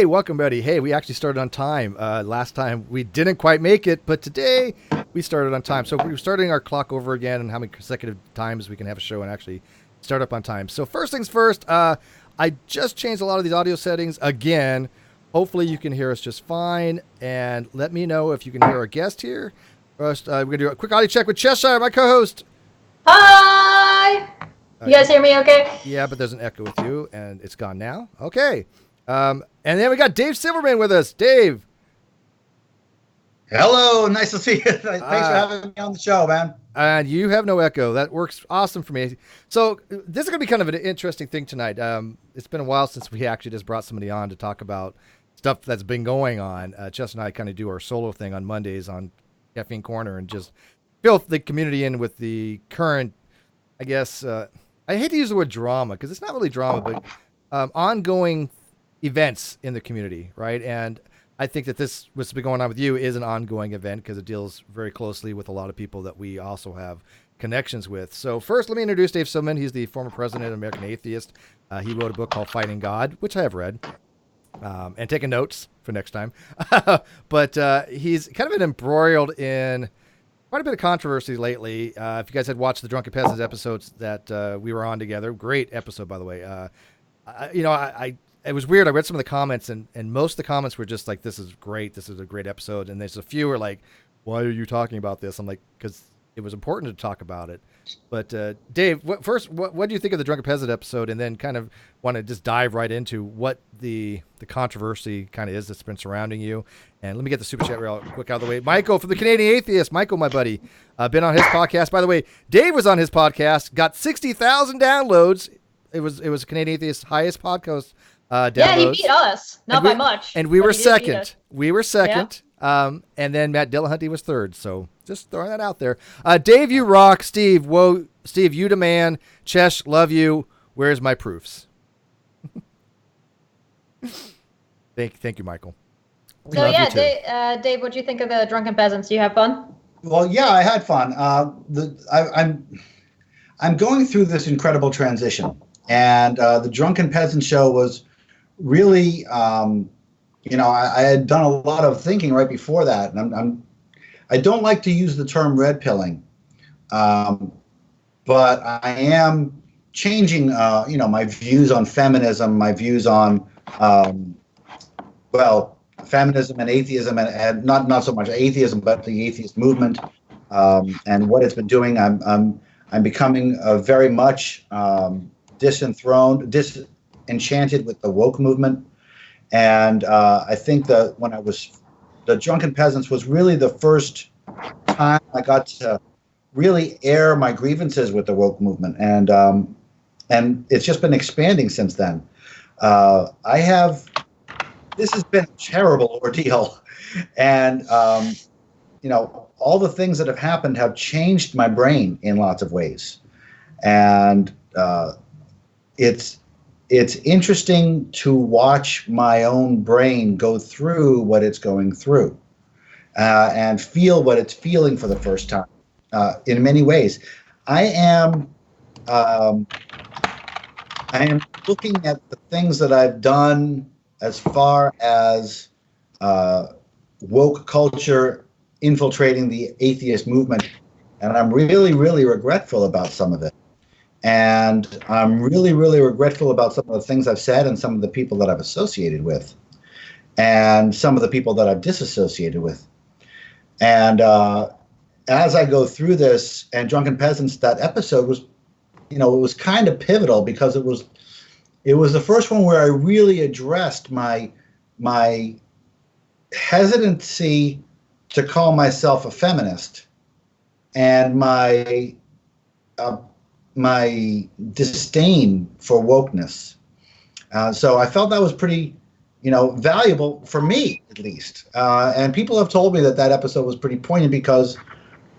Hey, welcome, buddy. Hey, we actually started on time. Last time we didn't quite make it, but today we started on time. So we're starting our clock over again and how many consecutive times we can have a show and actually start up on time. So first things first, I just changed a lot of these audio settings again. Hopefully you can hear us just fine. And let me know if you can hear our guest here. First, we're going to do a quick audio check with Cheshire, my co-host. Hi! You guys hear me okay? Yeah, but there's an echo with you, and it's gone now. Okay. And then we got Dave Silverman with us. Dave. Hello. Nice to see you. Thanks for having me on the show, man. And you have no echo. That works awesome for me. So this is going to be kind of an interesting thing tonight. It's been a while since we actually just brought somebody on to talk about stuff that's been going on. Jess and I kind of do our solo thing on Mondays on Caffeine Corner and just fill the community in with the current, I guess, I hate to use the word drama because it's not really drama, but ongoing events in the community, right? And I think that what's been going on with you is an ongoing event because it deals very closely with a lot of people that we also have connections with. So first, let me introduce Dave Silverman. He's the former president of American Atheist. He wrote a book called Fighting God, which I have read and taken notes for next time. But he's kind of been embroiled in quite a bit of controversy lately. If you guys had watched the Drunken Peasants episodes that we were on together, great episode, by the way. It was weird. I read some of the comments, and most of the comments were just like, this is great. This is a great episode. And there's a few were like, why are you talking about this? I'm like, because it was important to talk about it. But Dave, what do you think of the Drunken Peasant episode? And then kind of want to just dive right into what the controversy kind of is that's been surrounding you. And let me get the super chat real quick out of the way. Michael from the Canadian Atheist. Michael, my buddy, been on his podcast. By the way, Dave was on his podcast, got 60,000 downloads. It was Canadian Atheist's highest podcast downloads. Yeah, he beat us. Not by much. And we were second. We were second. Yeah. And then Matt Dillahunty was third. So just throwing that out there. Dave, you rock. Steve, whoa. Steve, you demand. Chesh, love you. Where's my proofs? Thank you, Michael. So yeah, Dave, what do you think of the Drunken Peasants? Do you have fun? Well, yeah, I had fun. I'm going through this incredible transition, and the Drunken Peasant show was really, I had done a lot of thinking right before that, and I don't like to use the term red pilling, but I am changing, my views on feminism, my views on, feminism and atheism, and not so much atheism, but the atheist movement, and what it's been doing. I'm becoming very much disenchanted with the woke movement, and I think that the Drunken Peasants was really the first time I got to really air my grievances with the woke movement, and it's just been expanding since then. This has been a terrible ordeal, and all the things that have happened have changed my brain in lots of ways, and it's interesting to watch my own brain go through what it's going through, and feel what it's feeling for the first time. In many ways, I am looking at the things that I've done as far as woke culture infiltrating the atheist movement, and I'm really, really regretful about some of it. And I'm really, really regretful about some of the things I've said and some of the people that I've associated with, and some of the people that I've disassociated with. And as I go through this, and Drunken Peasants, that episode was, it was kind of pivotal because it was the first one where I really addressed my hesitancy to call myself a feminist, and my disdain for wokeness. So I felt that was pretty, valuable for me, at least. And people have told me that episode was pretty poignant because,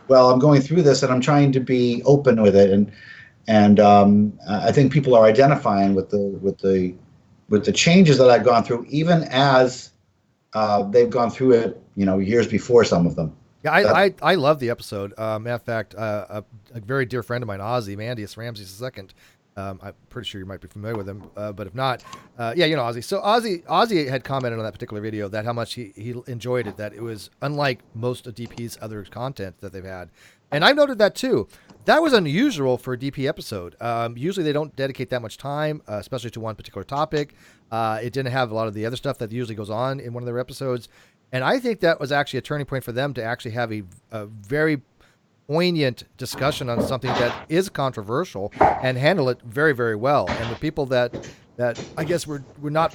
I'm going through this and I'm trying to be open with it, and I think people are identifying with the changes that I've gone through, even as they've gone through it, years before, some of them. Yeah, I love the episode. Matter of fact, a very dear friend of mine, Ozzy, Mandius Ramsey's II, I'm pretty sure you might be familiar with him, but if not, yeah, you know Ozzy. So Ozzy had commented on that particular video that how much he enjoyed it, that it was unlike most of DP's other content that they've had. And I noted that too. That was unusual for a DP episode. Usually they don't dedicate that much time, especially to one particular topic. It didn't have a lot of the other stuff that usually goes on in one of their episodes. And I think that was actually a turning point for them to actually have a very poignant discussion on something that is controversial and handle it very, very well. And the people that I guess were not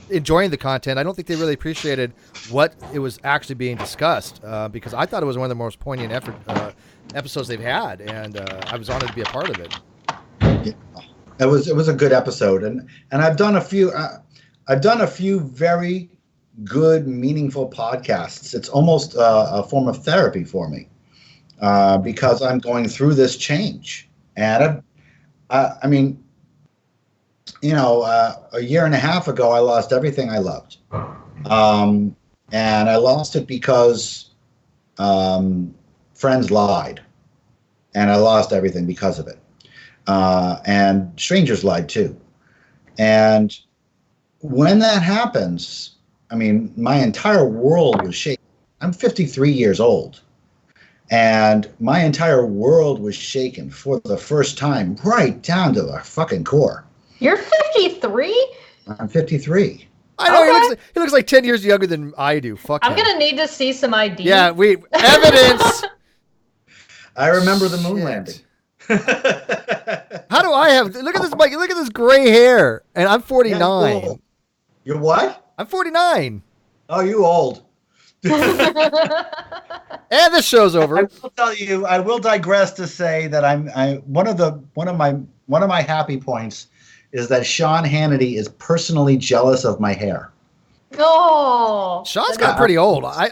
enjoying the content, I don't think they really appreciated what it was actually being discussed, because I thought it was one of the most poignant episodes they've had, and I was honored to be a part of it. Yeah. It was a good episode, and I've done a few very good, meaningful podcasts. It's almost a form of therapy for me, because I'm going through this change. And I mean, you know, a year and a half ago, I lost everything I loved. And I lost it because friends lied. And I lost everything because of it. And strangers lied too. And when that happens, I mean, my entire world was shaken. I'm 53 years old. And my entire world was shaken for the first time, right down to the fucking core. You're 53? I'm 53. I know, okay. He looks like 10 years younger than I do. Fuck I'm going to need to see some ID. Yeah, evidence. I remember the moon landing. How do I have, look at this, Mike, look at this gray hair. And I'm 49. Yeah, you're what? I'm 49. Oh, you old. And this show's over. I will tell you, I will digress to say that one of my happy points is that Sean Hannity is personally jealous of my hair. Oh, Sean's got pretty old. I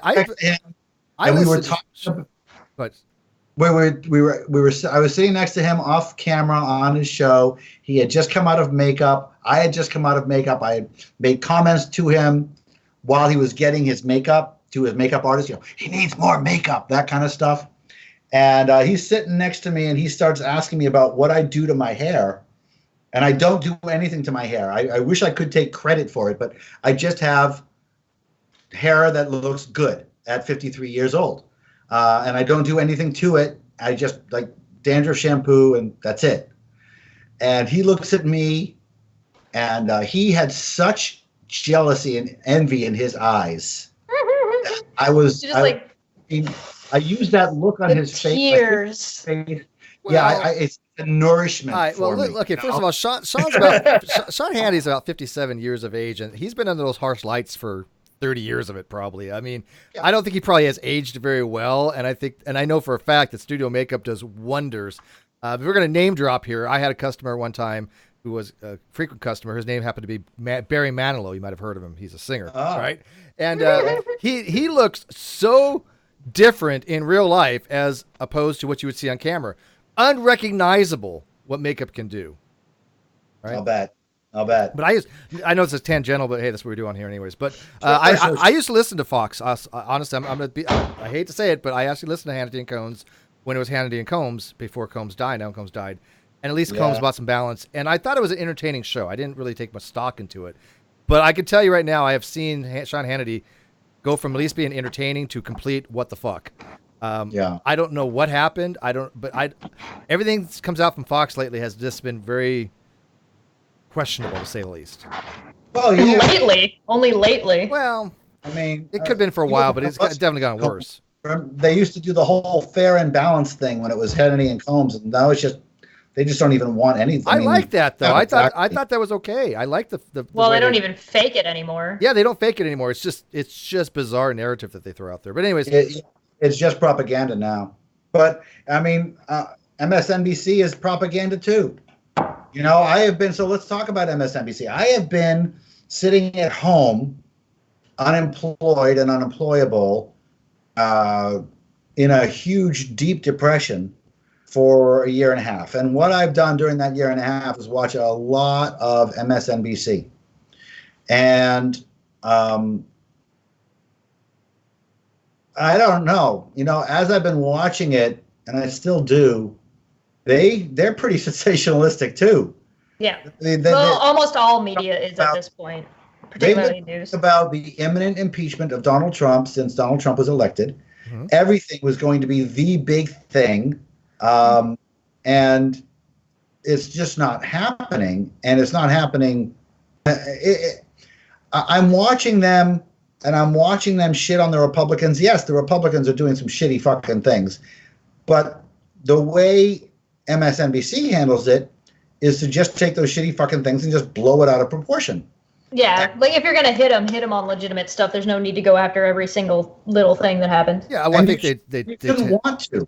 was sitting next to him off camera on his show. He had just come out of makeup. I had just come out of makeup. I had made comments to him while he was getting his makeup, to his makeup artist. You know, he needs more makeup, that kind of stuff. And he's sitting next to me, and he starts asking me about what I do to my hair. And I don't do anything to my hair. I wish I could take credit for it, but I just have hair that looks good at 53 years old. And I don't do anything to it. I just like dandruff shampoo, and that's it. And he looks at me, and he had such jealousy and envy in his eyes. I used that look on his face. Well, yeah, it's a nourishment. All right, well, for me, okay. First of all, Sean Hannity's about 57 years of age, and he's been under those harsh lights for 30 years of it, probably. I mean, yeah. I don't think he probably has aged very well, and I know for a fact that studio makeup does wonders. If we're going to name drop here, I had a customer one time who was a frequent customer. His name happened to be Barry Manilow. You might have heard of him. He's a singer, right? And he looks so different in real life as opposed to what you would see on camera. Unrecognizable what makeup can do. Right? I'll bet. But I know it's a tangential, but hey, that's what we're doing here anyways. But I used to listen to Fox. Honestly, I hate to say it, but I actually listened to Hannity and Combs when it was Hannity and Combs before Combs died. Now Combs died. And at least Combs brought some balance. And I thought it was an entertaining show. I didn't really take much stock into it. But I can tell you right now, I have seen Sean Hannity go from at least being entertaining to complete what the fuck. I don't know what happened. Everything that comes out from Fox lately has just been very questionable, to say the least. Well, yeah. Only lately. Well, I mean, it could have been for a while, but it's definitely gotten worse. They used to do the whole fair and balanced thing when it was Hannity and Combs, and now it's just they just don't even want anything. I like that though. I thought that was okay. I like the well, they don't even fake it anymore. Yeah, they don't fake it anymore. It's just bizarre narrative that they throw out there. But anyways, it's just propaganda now. But I mean, MSNBC is propaganda too. You know, so let's talk about MSNBC. I have been sitting at home, unemployed and unemployable, in a huge, deep depression for a year and a half. And what I've done during that year and a half is watch a lot of MSNBC. And I don't know, you know, as I've been watching it, and I still do, they're pretty sensationalistic too. Yeah. Well, almost all media is at this point, particularly news. About the imminent impeachment of Donald Trump since Donald Trump was elected. Mm-hmm. Everything was going to be the big thing. And it's just not happening. And it's not happening. I'm watching them, and I'm watching them shit on the Republicans. Yes, the Republicans are doing some shitty fucking things. But the way MSNBC handles it is to just take those shitty fucking things and just blow it out of proportion. Yeah, like if you're going to hit them on legitimate stuff. There's no need to go after every single little thing that happened. Yeah, well, I think they didn't want to.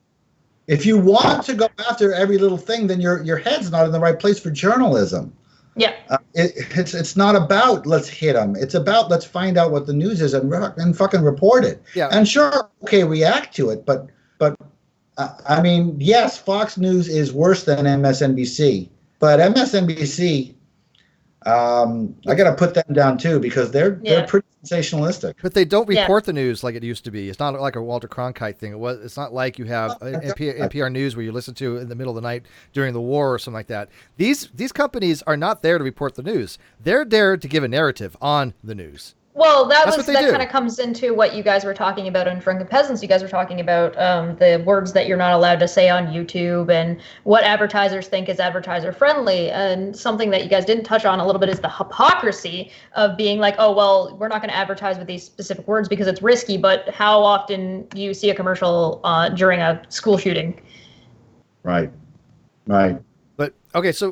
If you want to go after every little thing, then your head's not in the right place for journalism. Yeah. It's not about let's hit them. It's about let's find out what the news is and fucking report it. Yeah. And sure, okay, react to it, but I mean, yes, Fox News is worse than MSNBC, but MSNBC, I got to put them down too because they're pretty sensationalistic. But they don't report the news like it used to be. It's not like a Walter Cronkite thing. It's not like you have NPR News where you listen to in the middle of the night during the war or something like that. These companies are not there to report the news. They're there to give a narrative on the news. Well, that kind of comes into what you guys were talking about in Drunken Peasants. You guys were talking about the words that you're not allowed to say on YouTube and what advertisers think is advertiser friendly. And something that you guys didn't touch on a little bit is the hypocrisy of being like, oh, well, we're not going to advertise with these specific words because it's risky. But how often do you see a commercial during a school shooting? Right. But, okay, so...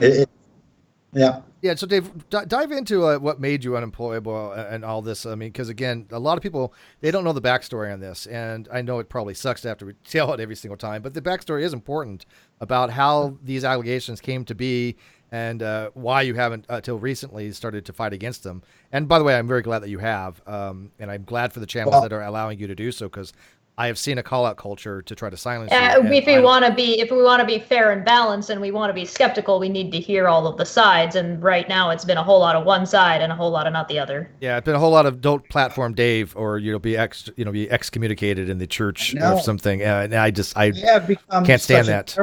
Yeah. Yeah, so Dave, dive into what made you unemployable and all this. I mean, because again, a lot of people, they don't know the backstory on this, and I know it probably sucks to have to tell it every single time, but the backstory is important about how these allegations came to be and why you haven't, until recently, started to fight against them. And by the way, I'm very glad that you have, and I'm glad for the channels that are allowing you to do so, because I have seen a call-out culture to try to silence you. If we want to be fair and balanced, and we want to be skeptical, we need to hear all of the sides. And right now, it's been a whole lot of one side and a whole lot of not the other. Yeah, it's been a whole lot of don't platform Dave, or you'll be excommunicated in the church or something. And I can't stand that.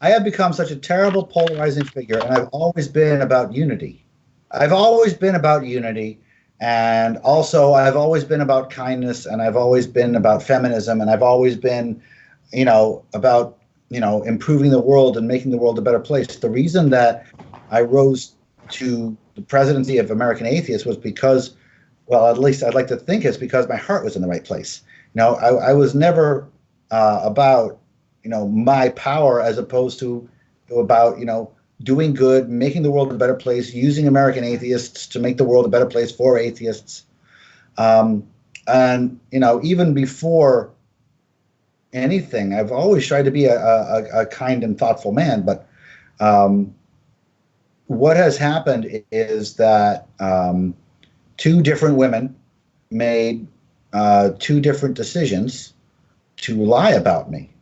I have become such a terrible polarizing figure, and I've always been about unity. And also, I've always been about kindness, and I've always been about feminism, and I've always been, about, improving the world and making the world a better place. The reason that I rose to the presidency of American Atheist was because, well, at least I'd like to think it's because my heart was in the right place. I was never about, my power as opposed to about, doing good, making the world a better place, using American atheists to make the world a better place for atheists. And, even before anything, I've always tried to be a kind and thoughtful man. But what has happened is that two different women made two different decisions to lie about me.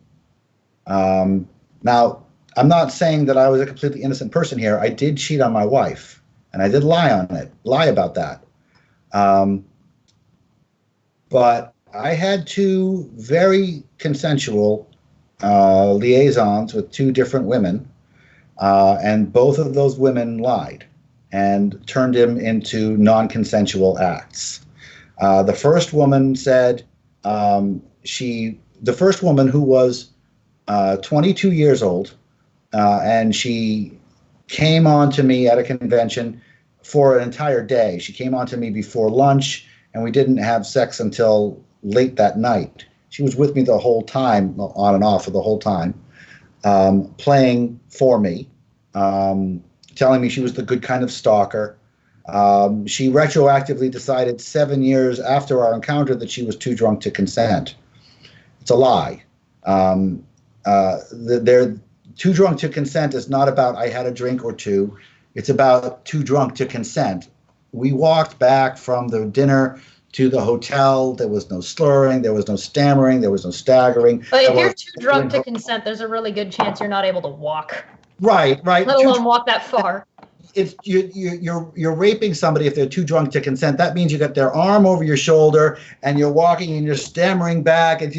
Now, I'm not saying that I was a completely innocent person here. I did cheat on my wife, and I did lie about that. But I had two very consensual liaisons with two different women, and both of those women lied and turned him into non-consensual acts. The first woman said the first woman who was 22 years old, and she came on to me at a convention for an entire day. She came on to me before lunch, and we didn't have sex until late that night. She was with me the whole time, on and off for the whole time, playing for me, telling me she was the good kind of stalker. She retroactively decided 7 years after our encounter that she was too drunk to consent. It's a lie. Too drunk to consent is not about I had a drink or two. It's about too drunk to consent. We walked back from the dinner to the hotel. There was no slurring. There was no stammering. There was no staggering. But if you're too drunk to consent, there's a really good chance you're not able to walk. Right. Let alone walk that far. It's you're raping somebody if they're too drunk to consent. That means you got their arm over your shoulder and you're walking and you're stammering back, and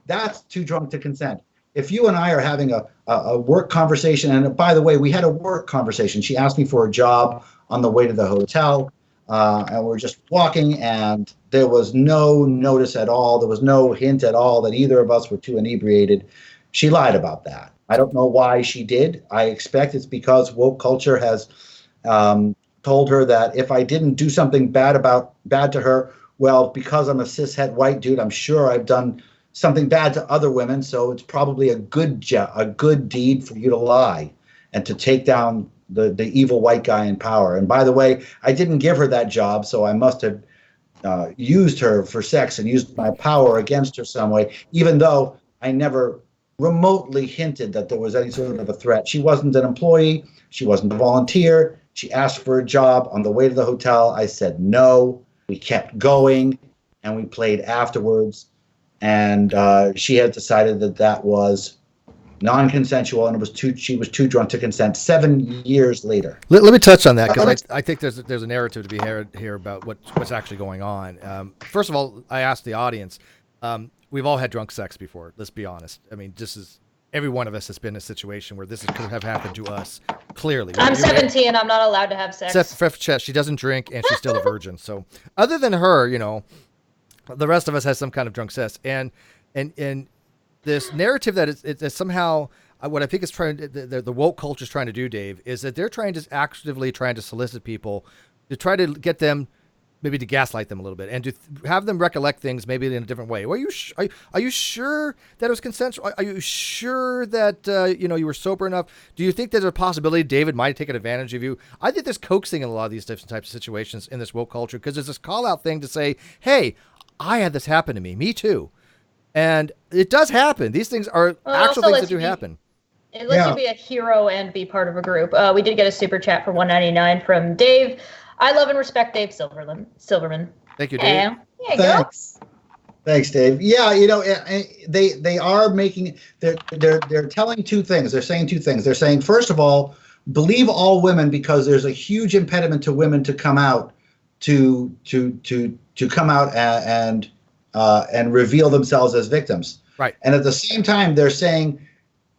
that's too drunk to consent. if you and I are having a work conversation, and by the way, we had a work conversation. She asked me for a job on the way to the hotel, and we're just walking, and there was no notice at all. There was no hint at all that either of us were too inebriated. She lied about that. I don't know why she did. I expect it's because woke culture has told her that if I didn't do something bad to her, well, because I'm a cishet white dude, I'm sure I've done something bad to other women, so it's probably a good deed for you to lie and to take down the evil white guy in power. And by the way, I didn't give her that job, so I must have used her for sex and used my power against her some way, even though I never remotely hinted that there was any sort of a threat. She wasn't an employee. She wasn't a volunteer. She asked for a job on the way to the hotel. I said no. We kept going, and we played afterwards. And she had decided that was non-consensual, and she was too drunk to consent 7 years later. Let me touch on that, because I think there's a narrative to be heard here about what's actually going on. First of all, I asked the audience, we've all had drunk sex before. Let's be honest. I mean, every one of us has been in a situation where this could have happened to us, clearly. I'm 17, I'm not allowed to have sex. Except she doesn't drink, and she's still a virgin. So other than her, the rest of us has some kind of drunk sex. And this narrative that it's somehow, what I think is the woke culture is trying to do, Dave, is that they're actively trying to solicit people to try to get them, maybe to gaslight them a little bit, and to have them recollect things maybe in a different way. Are you sure that it was consensual? Are you sure that you were sober enough? Do you think there's a possibility David might have taken advantage of you? I think there's coaxing in a lot of these different types of situations in this woke culture, because there's this call out thing to say, hey, I had this happen to me. Me too. And it does happen. These things are actual things that do happen. It lets you be a hero and be part of a group. We did get a super chat for $1.99 from Dave. I love and respect Dave Silverman. Thank you, Dave. Thanks, Dave. Yeah, they are making they're telling two things. They're saying two things. They're saying, first of all, believe all women, because there's a huge impediment to women to come out to come out and reveal themselves as victims. Right. And at the same time, they're saying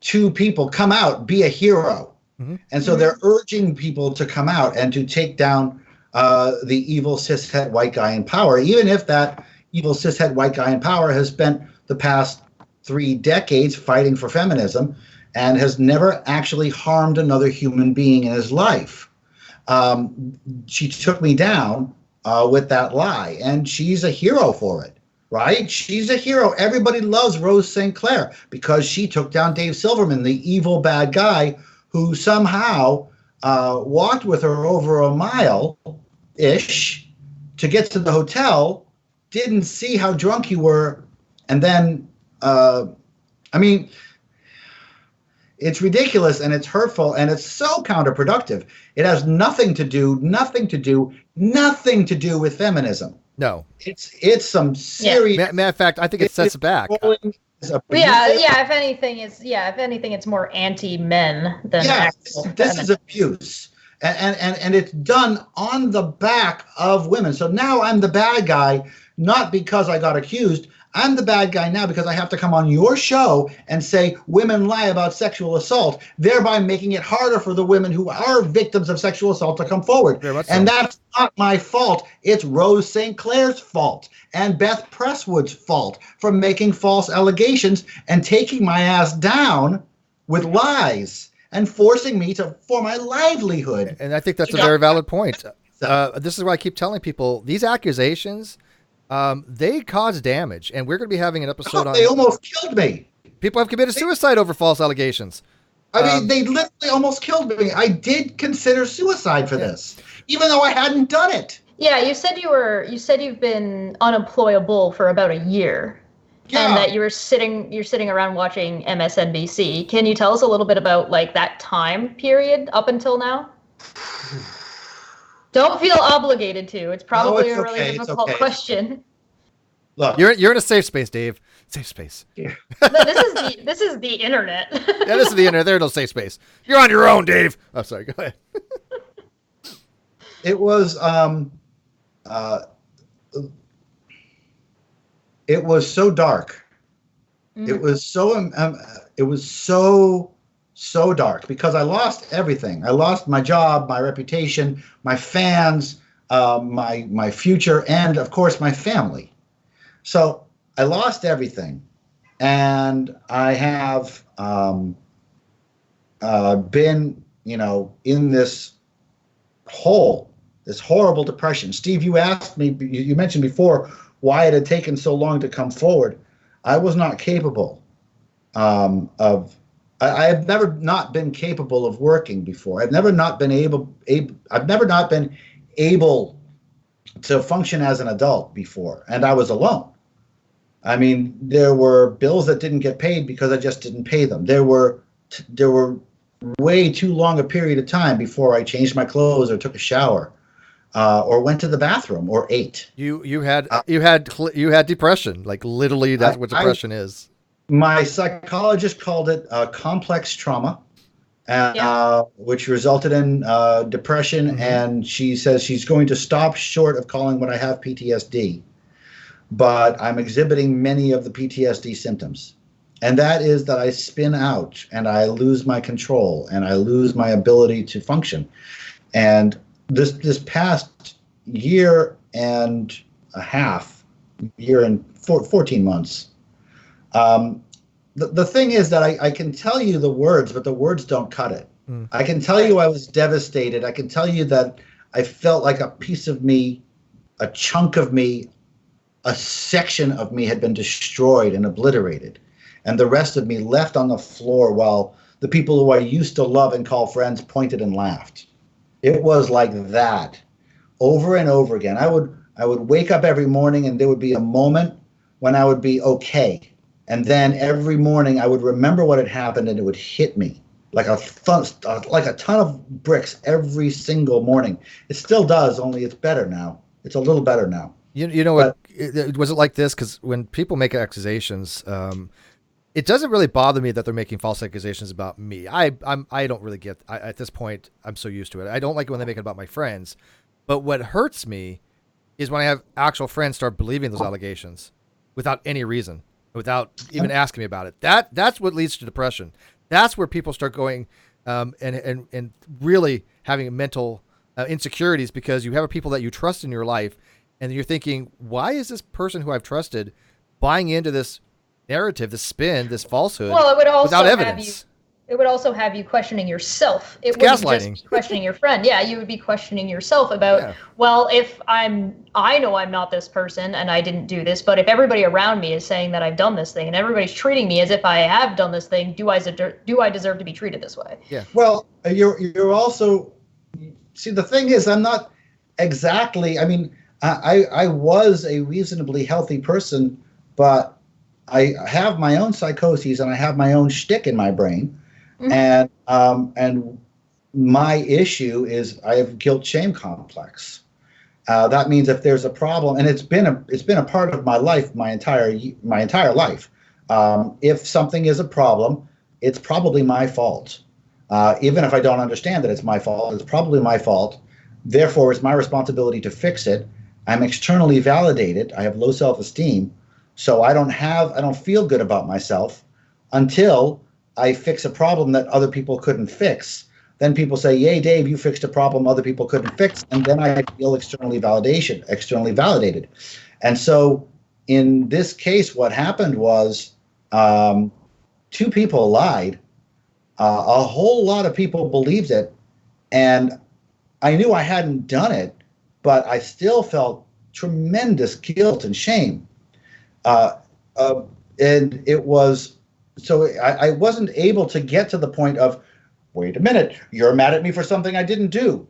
to people, come out, be a hero. Mm-hmm. And so they're urging people to come out and to take down the evil cishet white guy in power, even if that evil cishet white guy in power has spent the past 3 decades fighting for feminism and has never actually harmed another human being in his life. She took me down with that lie, and she's a hero for it, right? She's a hero. Everybody loves Rose St. Clair because she took down Dave Silverman, the evil bad guy who somehow walked with her over a mile-ish to get to the hotel, didn't see how drunk you were, and then, it's ridiculous, and it's hurtful, and it's so counterproductive. It has nothing to do with feminism. No. It's some serious... Yeah. Matter of fact, I think it sets it back. If anything, it's more anti-men than actual this is abuse. And it's done on the back of women. So now I'm the bad guy, not because I got accused. I'm the bad guy now because I have to come on your show and say women lie about sexual assault, thereby making it harder for the women who are victims of sexual assault to come forward. And that's not my fault. It's Rose St. Clair's fault and Beth Presswood's fault for making false allegations and taking my ass down with lies and forcing me for my livelihood. And I think that's a very valid point. This is why I keep telling people these accusations, they cause damage, and we're going to be having an episode on... They almost killed me. People have committed suicide over false allegations. They literally almost killed me. I did consider suicide for this, even though I hadn't done it. Yeah, you said you've been unemployable for about a year. Yeah. And that you're sitting around watching MSNBC. Can you tell us a little bit about that time period up until now? Don't feel obligated to. It's probably a really difficult question. Look, you're in a safe space, Dave. Safe space. Yeah. This is the internet. Yeah, this is the internet. There's no safe space. You're on your own, Dave. Oh, sorry. Go ahead. It was so dark It was so dark because I lost everything. I lost my job, my reputation, my fans, my future, and of course my family. So I lost everything, and I have been, in this horrible depression. Steve, you asked me, you mentioned before why it had taken so long to come forward. I was not capable of. I have never not been capable of working before. I've never not been able to function as an adult before, and I was alone. I mean, there were bills that didn't get paid because I just didn't pay them. There were way too long a period of time before I changed my clothes or took a shower. Or went to the bathroom or ate. You had depression, like literally. That's what depression is. My psychologist called it complex trauma, which resulted in depression. Mm-hmm. And she says she's going to stop short of calling what I have PTSD, but I'm exhibiting many of the PTSD symptoms, and that is that I spin out and I lose my control and I lose my ability to function, and this past year and a half, 14 months. The thing is that I can tell you the words, but the words don't cut it. Mm. I can tell you I was devastated. I can tell you that I felt like a piece of me, a chunk of me, a section of me had been destroyed and obliterated. And the rest of me left on the floor while the people who I used to love and call friends pointed and laughed. It was like that over and over again. I would wake up every morning and there would be a moment when I would be okay. And then every morning I would remember what had happened and it would hit me like a ton of bricks every single morning. It still does, only it's better now. It's a little better now. You know what? Was it like this? Because when people make accusations, it doesn't really bother me that they're making false accusations about me. I don't really get. At this point, I'm so used to it. I don't like it when they make it about my friends. But what hurts me is when I have actual friends start believing those allegations without any reason, without even asking me about it. That's what leads to depression. That's where people start going and really having mental insecurities because you have people that you trust in your life, and you're thinking, why is this person who I've trusted buying into this narrative, this spin, this falsehood, it would also without evidence? It would also have you questioning yourself. It wouldn't gaslighting. Just be questioning your friend. Yeah, you would be questioning yourself about, well, if I know I'm not this person and I didn't do this, but if everybody around me is saying that I've done this thing and everybody's treating me as if I have done this thing, do I deserve to be treated this way? Yeah. Well, you're also, see, the thing is, I'm not exactly, I mean, I was a reasonably healthy person, but I have my own psychoses and I have my own shtick in my brain. Mm-hmm. And my issue is I have guilt shame complex. That means if there's a problem, and it's been a part of my life, my entire life. If something is a problem, it's probably my fault. Even if I don't understand that it's my fault, it's probably my fault. Therefore, it's my responsibility to fix it. I'm externally validated. I have low self-esteem, so I don't feel good about myself until I fix a problem that other people couldn't fix. Then people say, yay, Dave, you fixed a problem other people couldn't fix. And then I feel externally validated. And so in this case, what happened was 2 people lied. A whole lot of people believed it. And I knew I hadn't done it, but I still felt tremendous guilt and shame. And it was, so I wasn't able to get to the point of, wait a minute, you're mad at me for something I didn't do.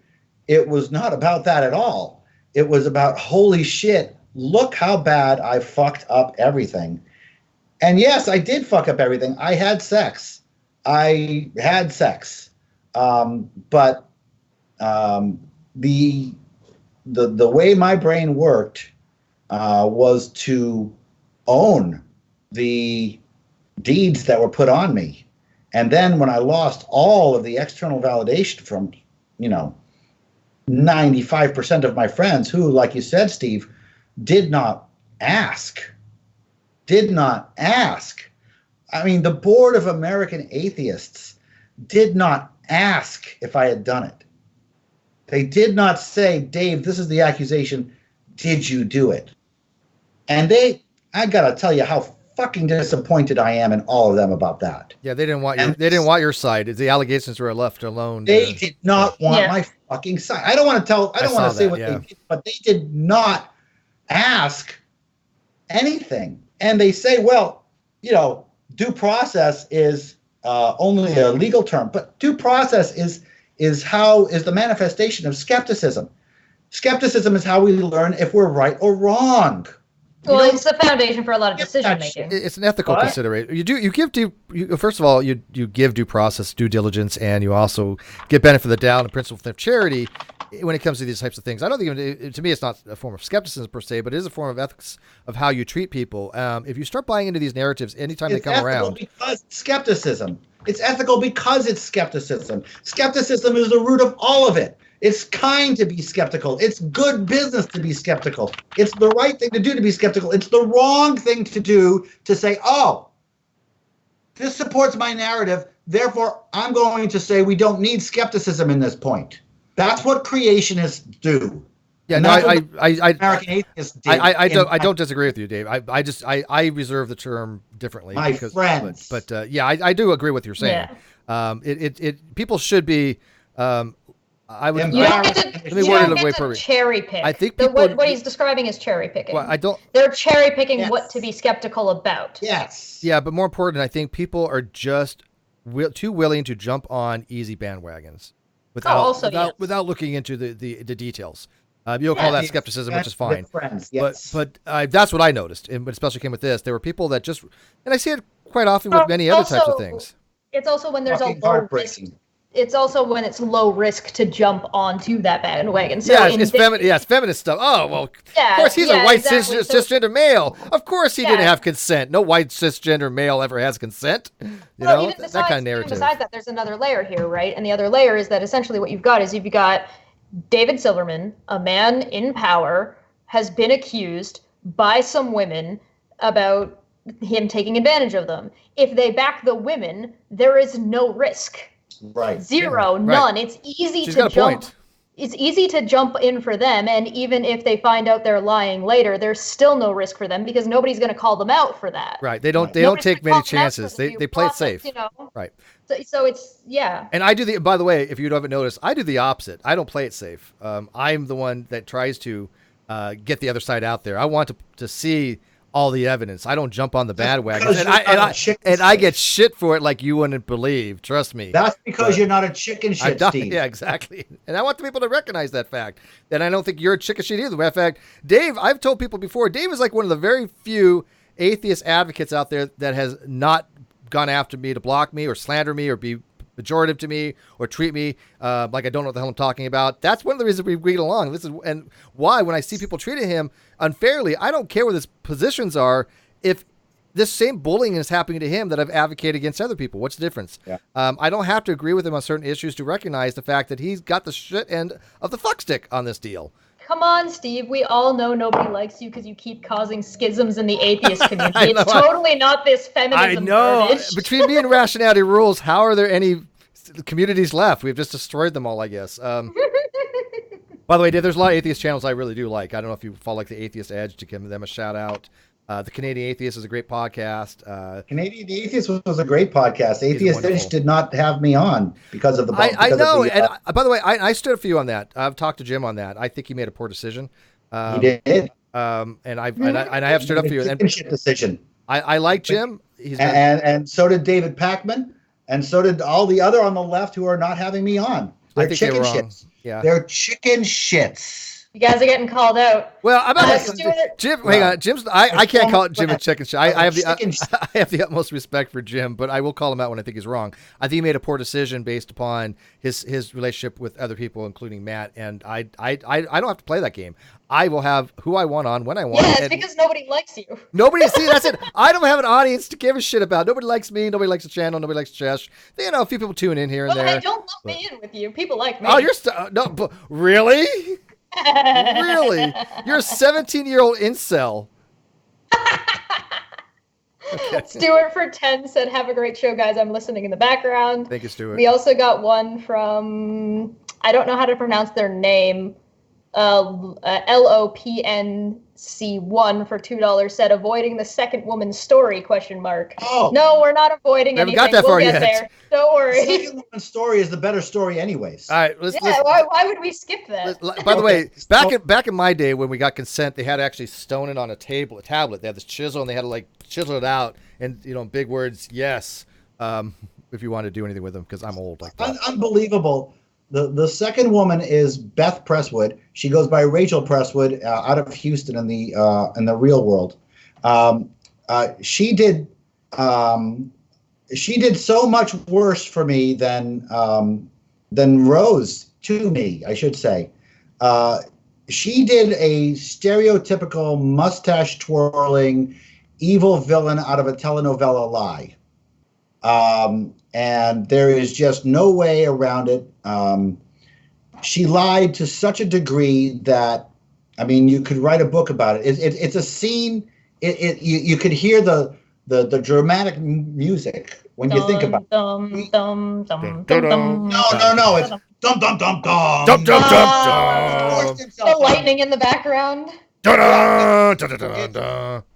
It was not about that at all. It was about, holy shit, look how bad I fucked up everything. And yes, I did fuck up everything. I had sex. But the way my brain worked was to own the deeds that were put on me. And then when I lost all of the external validation from, 95% of my friends who, like you said, Steve, did not ask I mean, the Board of American Atheists did not ask if I had done it. They did not say, Dave, this is the accusation. Did you do it? And I gotta tell you how fucking disappointed I am in all of them about that. Yeah, they didn't want your side. The allegations were left alone. They did not want my fucking side. I don't want to say what they did, but they did not ask anything. And they say, well, due process is only a legal term, but due process is the manifestation of skepticism. Skepticism is how we learn if we're right or wrong. Well, it's the foundation for a lot of decision making. It's an ethical consideration. First of all, you give due process, due diligence, and you also give benefit of the doubt and principle of charity when it comes to these types of things. I don't think, to me, it's not a form of skepticism per se, but it is a form of ethics of how you treat people. If you start buying into these narratives anytime they come around, because skepticism. It's ethical because it's skepticism. Skepticism is the root of all of it. It's kind to be skeptical. It's good business to be skeptical. It's the right thing to do to be skeptical. It's the wrong thing to do to say, oh, this supports my narrative, therefore I'm going to say we don't need skepticism in this point. That's what creationists do. Yeah, no, American atheists did. I don't disagree with you, Dave. I reserve the term differently. My friends. But yeah, I do agree with what you're saying. Yeah. People should be. I would. You don't get to cherry pick. I think what he's describing is cherry picking. Well, They're cherry picking what to be skeptical about. Yes. Yeah, but more important, I think people are just too willing to jump on easy bandwagons without looking into the details. You'll call that skepticism, which is fine. Friends, yes. But that's what I noticed, and especially came with this. There were people that just, and I see it quite often with many other types of things. It's also when there's a low risk. It's also when it's low risk to jump onto that bandwagon. So it's feminist stuff. Oh, well, of course he's a white cisgender male. Of course he didn't have consent. No white cisgender male ever has consent. That kind of narrative. Besides that, there's another layer here, right? And the other layer is that essentially what you've got David Silverman, a man in power, has been accused by some women about him taking advantage of them. If they back the women, there is no risk. Right. Zero, none. Right. It's easy to jump. It's easy to jump in for them, and even if they find out they're lying later, there's still no risk for them because nobody's going to call them out for that. Right. They don't take many chances. They play it safe. Right. So it's And I do by the way, if you haven't noticed, I do the opposite. I don't play it safe. I'm the one that tries to get the other side out there. I want to see all the evidence. I don't jump on the bandwagon, and I get shit for it like you wouldn't believe. Trust me. That's because you're not a chicken shit, Steve. Yeah, exactly. And I want the people to recognize that fact. And I don't think you're a chicken shit either. Matter of fact, Dave, I've told people before, Dave is like one of the very few atheist advocates out there that has not gone after me to block me or slander me or be pejorative to me or treat me like I don't know what the hell I'm talking about. That's one of the reasons we get along. And why when I see people treating him unfairly, I don't care what his positions are. If this same bullying is happening to him that I've advocated against other people, what's the difference? Yeah. I don't have to agree with him on certain issues to recognize the fact that he's got the shit end of the fuck stick on this deal. Come on, Steve. We all know nobody likes you because you keep causing schisms in the atheist community. It's totally not this feminism. I know. Garbage. Between me and Rationality Rules, how are there any communities left? We've just destroyed them all, I guess. By the way, Dave, there's a lot of atheist channels I really do like. I don't know if you follow like the Atheist Edge, to give them a shout out. The Canadian Atheist is a great podcast. Canadian Atheist was a great podcast. Atheist Edge did not have me on because of the. I know, and by the way, I stood up for you on that. I've talked to Jim on that. I think he made a poor decision. He did. And I have stood up for you. And decision. I like Jim. And so did David Packman, and so did all the other on the left who are not having me on. They're chicken shits. Yeah, they're chicken shits. You guys are getting called out. Well, I'm not Jim. Hang on, Jim's. I can't call it Jim a chicken shit. I have the utmost respect for Jim, but I will call him out when I think he's wrong. I think he made a poor decision based upon his relationship with other people, including Matt. And I don't have to play that game. I will have who I want on when I want. Yeah, it's because nobody likes you. See, that's it. I don't have an audience to give a shit about. Nobody likes me. Nobody likes the channel. Nobody likes Chesh. A few people tune in here and there. They don't lump me in with you. People like me. Oh, really? Really? You're a 17-year-old incel. Okay. Stuart for 10 said, have a great show, guys. I'm listening in the background. Thank you, Stuart. We also got one from, I don't know how to pronounce their name, LOPNC1 for $2 said, avoiding the second woman's story, ? Oh. No, we're not avoiding anything. Got that we'll far get yet. There. Don't worry. The second woman's story is the better story anyways. All right. Why would we skip that? By the way, back in my day when we got consent, they had to actually stone it on a tablet. They had this chisel, and they had to like chisel it out, and big words, yes, if you want to do anything with them, because I'm old like that. Unbelievable. The second woman is Beth Presswood. She goes by Rachel Presswood out of Houston in the real world. She did so much worse for me than Rose to me, I should say. She did a stereotypical mustache twirling evil villain out of a telenovela lie. And there is just no way around it. She lied to such a degree that, I mean, you could write a book about it. It's a scene. You could hear the dramatic music when you think about it. No, it's dum dum dum dum. The lightning in the background.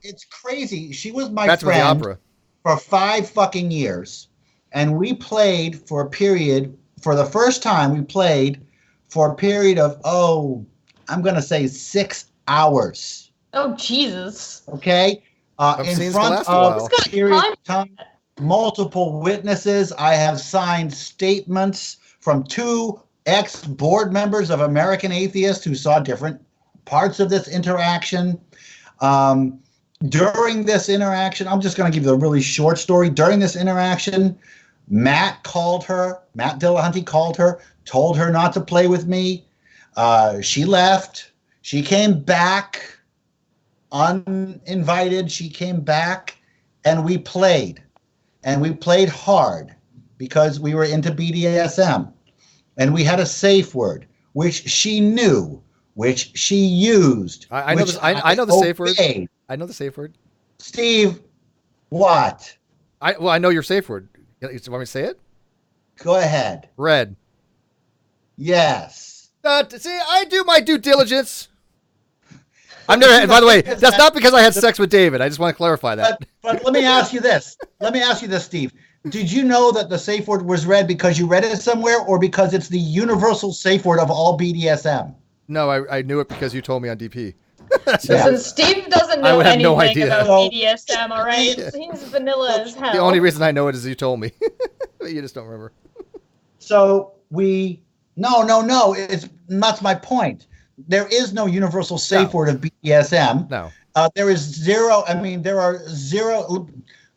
It's crazy. She was my friend the opera for 5 fucking years. And we played for a period, for the first time, we played for a period of, I'm going to say 6 hours. Oh, Jesus. Okay? In front of a period of time, multiple witnesses. I have signed statements from 2 ex-board members of American Atheist who saw different parts of this interaction. During this interaction, I'm just going to give you a really short story. During this interaction, Matt Dillahunty called her, told her not to play with me. She left. She came back uninvited. She came back and we played. And we played hard because we were into BDSM. And we had a safe word, which she knew, which she used. I know the safe word. I know the safe word. Steve, what? I know your safe word. You want me to say it? Go ahead. Red. Yes. See, I do my due diligence. I've never. By the way, that's not because I had sex with David. I just want to clarify that. But let me ask you this. Steve. Did you know that the safe word was red because you read it somewhere, or because it's the universal safe word of all BDSM? No, I knew it because you told me on DP. Listen, Steve doesn't know anything about BDSM, all right? He's vanilla as hell. The only reason I know it is you told me. You just don't remember. So no. That's my point. There is no universal safe word of BDSM. No. There is zero. I mean, there are zero.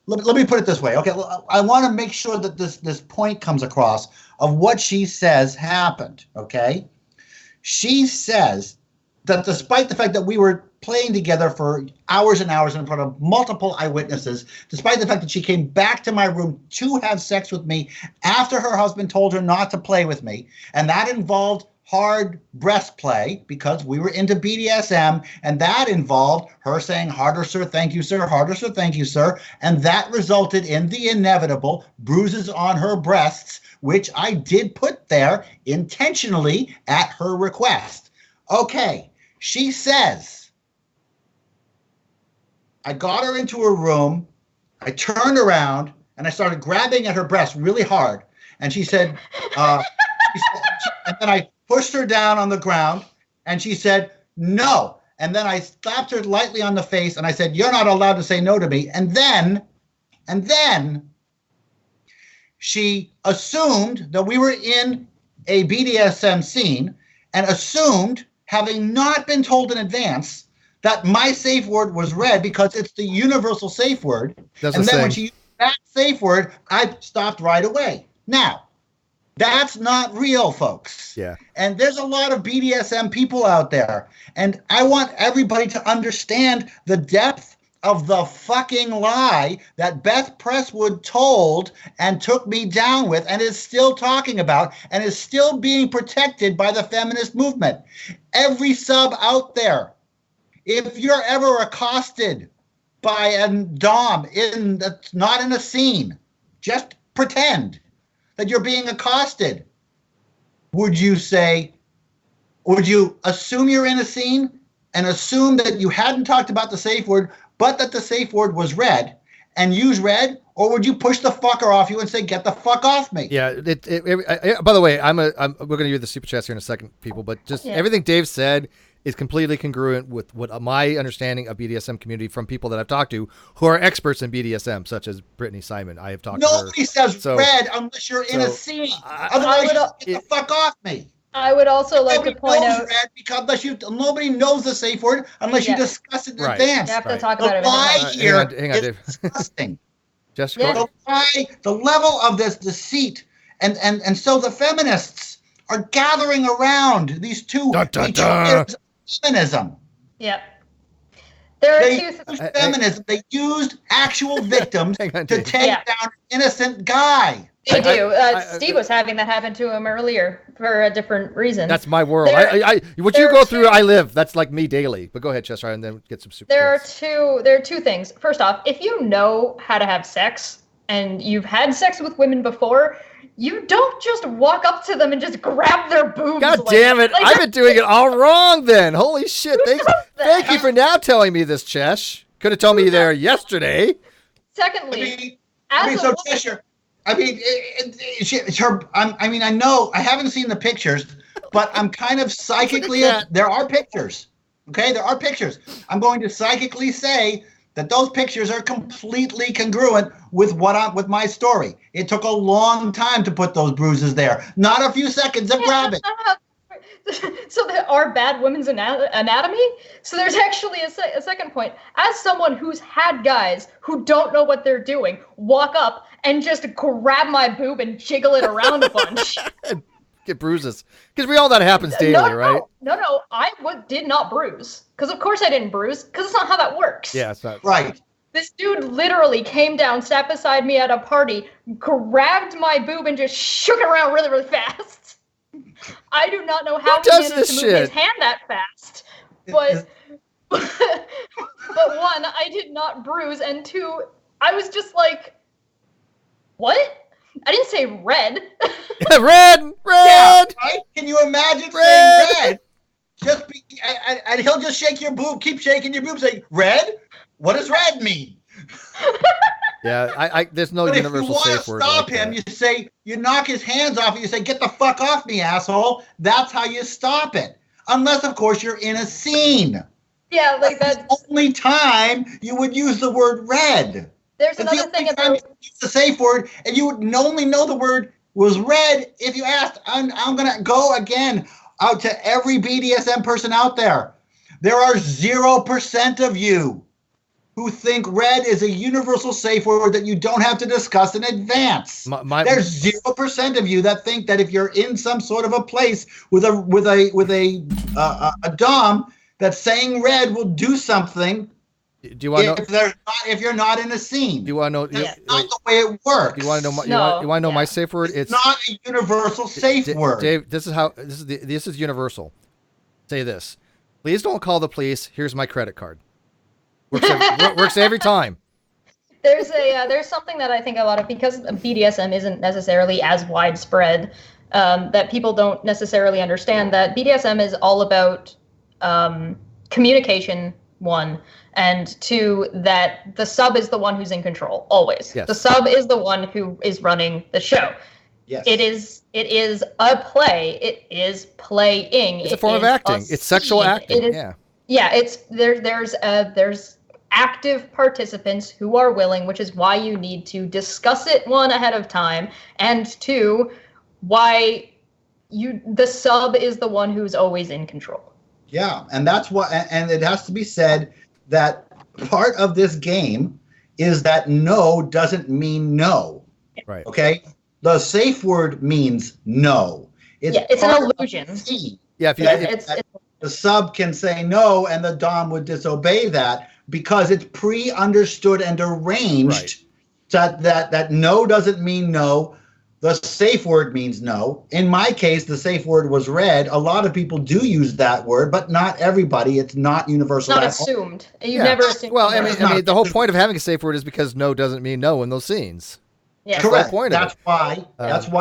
Let me put it this way. Okay, I want to make sure that this point comes across of what she says happened. Okay, she says that despite the fact that we were playing together for hours and hours in front of multiple eyewitnesses, despite the fact that she came back to my room to have sex with me after her husband told her not to play with me, and that involved hard breast play because we were into BDSM, and that involved her saying, harder, sir, thank you, sir, harder, sir, thank you, sir, and that resulted in the inevitable bruises on her breasts, which I did put there intentionally at her request. Okay, she says, I got her into her room, I turned around, and I started grabbing at her breast really hard, and she said, and then I pushed her down on the ground, and she said, no. And then I slapped her lightly on the face, and I said, you're not allowed to say no to me. And then she assumed that we were in a BDSM scene, and assumed, having not been told in advance, that my safe word was red because it's the universal safe word. And then when she used that safe word, I stopped right away. Now, that's not real, folks. Yeah. And there's a lot of BDSM people out there. And I want everybody to understand the depth of the fucking lie that Beth Presswood told and took me down with and is still talking about and is still being protected by the feminist movement. Every sub out there, if you're ever accosted by a dom that's not in a scene, just pretend that you're being accosted, would you assume you're in a scene and assume that you hadn't talked about the safe word, but that the safe word was red, and use red? Or would you push the fucker off you and say, get the fuck off me? Yeah. By the way, we're going to use the super chats here in a second, people, but just everything Dave said is completely congruent with what my understanding of BDSM community from people that I've talked to who are experts in BDSM, such as Brittany Simon. I have talked to her. Nobody says red unless you're in a scene. Otherwise, get the fuck off me. I would also like to point out red because nobody knows the safe word unless you discuss it in advance. You have to talk about it. The lie here hang on, Dave. is disgusting. Jessica? The level of this deceit, and so the feminists are gathering around these two feminism. Yep. They used feminism. They used actual victims to take down an innocent guy. They do. Steve was having that happen to him earlier for a different reason. That's my world. What you go through, I live. That's like me daily. But go ahead, Chester, and then get some super. There are two things. First off, if you know how to have sex and you've had sex with women before, you don't just walk up to them and just grab their boobs. God damn it! I've been doing it all wrong then. Holy shit! Thank you for now telling me this, Chesh. Could have told me there yesterday. Secondly, Cheshire. I know I haven't seen the pictures, but I'm kind of psychically. There are pictures. Okay, there are pictures. I'm going to psychically say that those pictures are completely congruent with with my story. It took a long time to put those bruises there, not a few seconds of grabbing. So there are bad women's anatomy. So there's actually a second point. As someone who's had guys who don't know what they're doing walk up and just grab my boob and jiggle it around a bunch. Get bruises. Because we all that happens daily, right? No, I did not bruise. Because of course I didn't bruise, because it's not how that works. Yeah, it's not. Right. This dude literally came down, sat beside me at a party, grabbed my boob, and just shook it around really, really fast. I do not know how he managed to move his hand that fast. But one, I did not bruise, and two, I was just like, what? I didn't say red. Red! Yeah, right? Can you imagine saying red? And he'll just shake your boob, keep shaking your boob, saying, red? What does red mean? Yeah, there's no universal safe word. If you want to stop him, you knock his hands off and you say, get the fuck off me, asshole. That's how you stop it. Unless, of course, you're in a scene. Yeah, like that's the only time you would use the word red. There's another thing about the safe word, and you would only know the word was red if you asked. I'm going to go again out to every BDSM person out there. There are 0% of you who think red is a universal safe word that you don't have to discuss in advance. There's 0% of you that think that if you're in some sort of a place with a dom, that saying red will do something. Do you want to know if you're not in a scene? Do you want to know? That's not the way it works. You want to know? You want to know my safe word? It's not a universal safe word. Dave, this is universal. Say this. Please don't call the police. Here's my credit card. Works every time. There's something that I think a lot of, because BDSM isn't necessarily as widespread, that people don't necessarily understand that BDSM is all about communication, one, and two, that the sub is the one who's in control always. Yes. The sub is the one who is running the show. Yes. It is a play. It is playing. It's a form of acting. It's sexual acting. Yeah. It's there's active participants who are willing, which is why you need to discuss it, one, ahead of time, and two, why the sub is the one who's always in control. Yeah, and that's what, and it has to be said that part of this game is that no doesn't mean no. Right. Okay? The safe word means no. It's an illusion. Yeah, the sub can say no and the dom would disobey that because it's pre-understood and arranged that no doesn't mean no. The safe word means no. In my case, the safe word was red. A lot of people do use that word, but not everybody. It's not universal. Not assumed. You never assume. Well, I mean, the whole point of having a safe word is because no doesn't mean no in those scenes. Yeah. Correct. That's why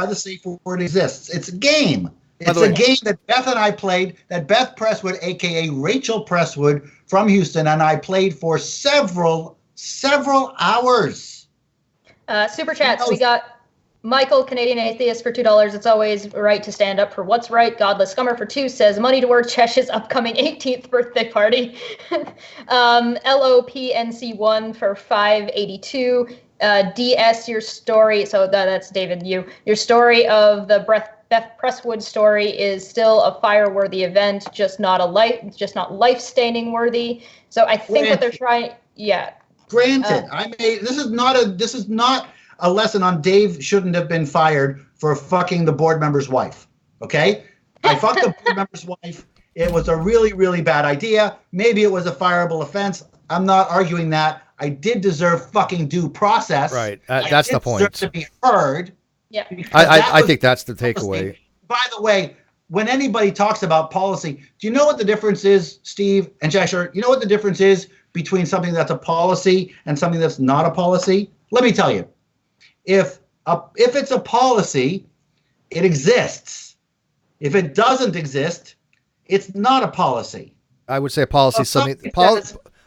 the safe word exists. It's a game. It's a game that Beth and I played, that Beth Presswood, aka Rachel Presswood from Houston, and I played for several hours. Super chats. We got Michael, Canadian Atheist, for $2. It's always right to stand up for what's right. Godless Scummer for $2 says money toward Chesh's upcoming 18th birthday party. LOPNC1 for $5.82. DS, your story. So that's David. Your story of the Beth Presswood story is still a fire-worthy event, just not life-staining worthy. So I think what they're trying. Yeah. Granted, this is not a lesson on Dave shouldn't have been fired for fucking the board member's wife. Okay? I fucked the board member's wife. It was a really, really bad idea. Maybe it was a fireable offense. I'm not arguing that. I did deserve fucking due process. Right. That's the point. To be heard. Yeah. I think that's the takeaway. By the way, when anybody talks about policy, do you know what the difference is, Steve and Cheshire? You know what the difference is between something that's a policy and something that's not a policy? Let me tell you. If it's a policy, it exists. If it doesn't exist, it's not a policy. I would say a policy is something.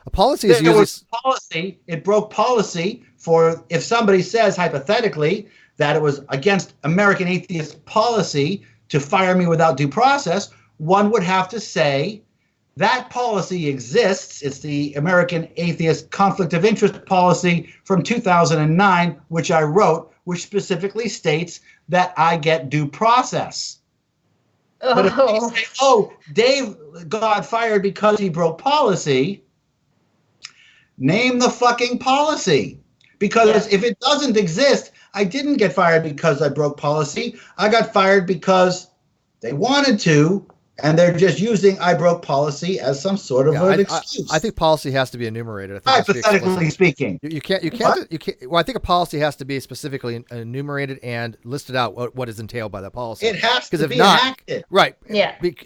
A policy is usually policy. It broke policy for if somebody says hypothetically that it was against American Atheist policy to fire me without due process, one would have to say that policy exists. It's the American Atheist Conflict of Interest policy from 2009, which I wrote, which specifically states that I get due process. Oh. But if they say, Dave got fired because he broke policy, name the fucking policy. Because if it doesn't exist, I didn't get fired because I broke policy. I got fired because they wanted to, and they're just using I broke policy as some sort of an excuse. I think policy has to be enumerated. Hypothetically speaking. You can't. Well, I think a policy has to be specifically enumerated and listed out what is entailed by that policy. It has to be enacted. Right. Yeah. It's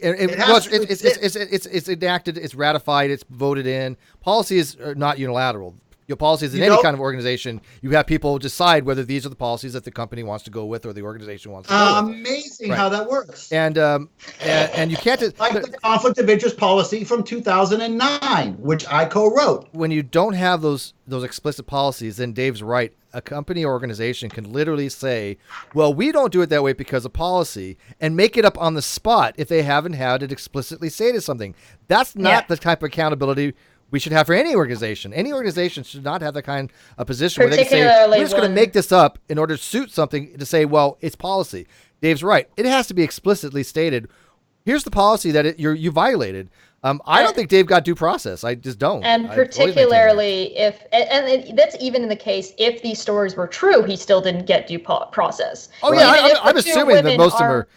enacted. It's ratified. It's voted in. Policy is not unilateral. Your policies in any kind of organization, you have people decide whether these are the policies that the company wants to go with or the organization wants to go with. Amazing how that works. And you can't like the conflict of interest policy from 2009, which I co-wrote. When you don't have those explicit policies, then Dave's right. A company or organization can literally say, well, we don't do it that way because of policy, and make it up on the spot if they haven't had it explicitly stated something. That's not the type of accountability we should have for any organization. Any organization should not have that kind of position where they can say, we're just going to make this up in order to suit something to say, well, it's policy. Dave's right. It has to be explicitly stated. Here's the policy that you violated. I don't think Dave got due process. I just don't. And particularly and that's even in the case if these stories were true, he still didn't get due process. Oh yeah, I'm assuming that most of them are.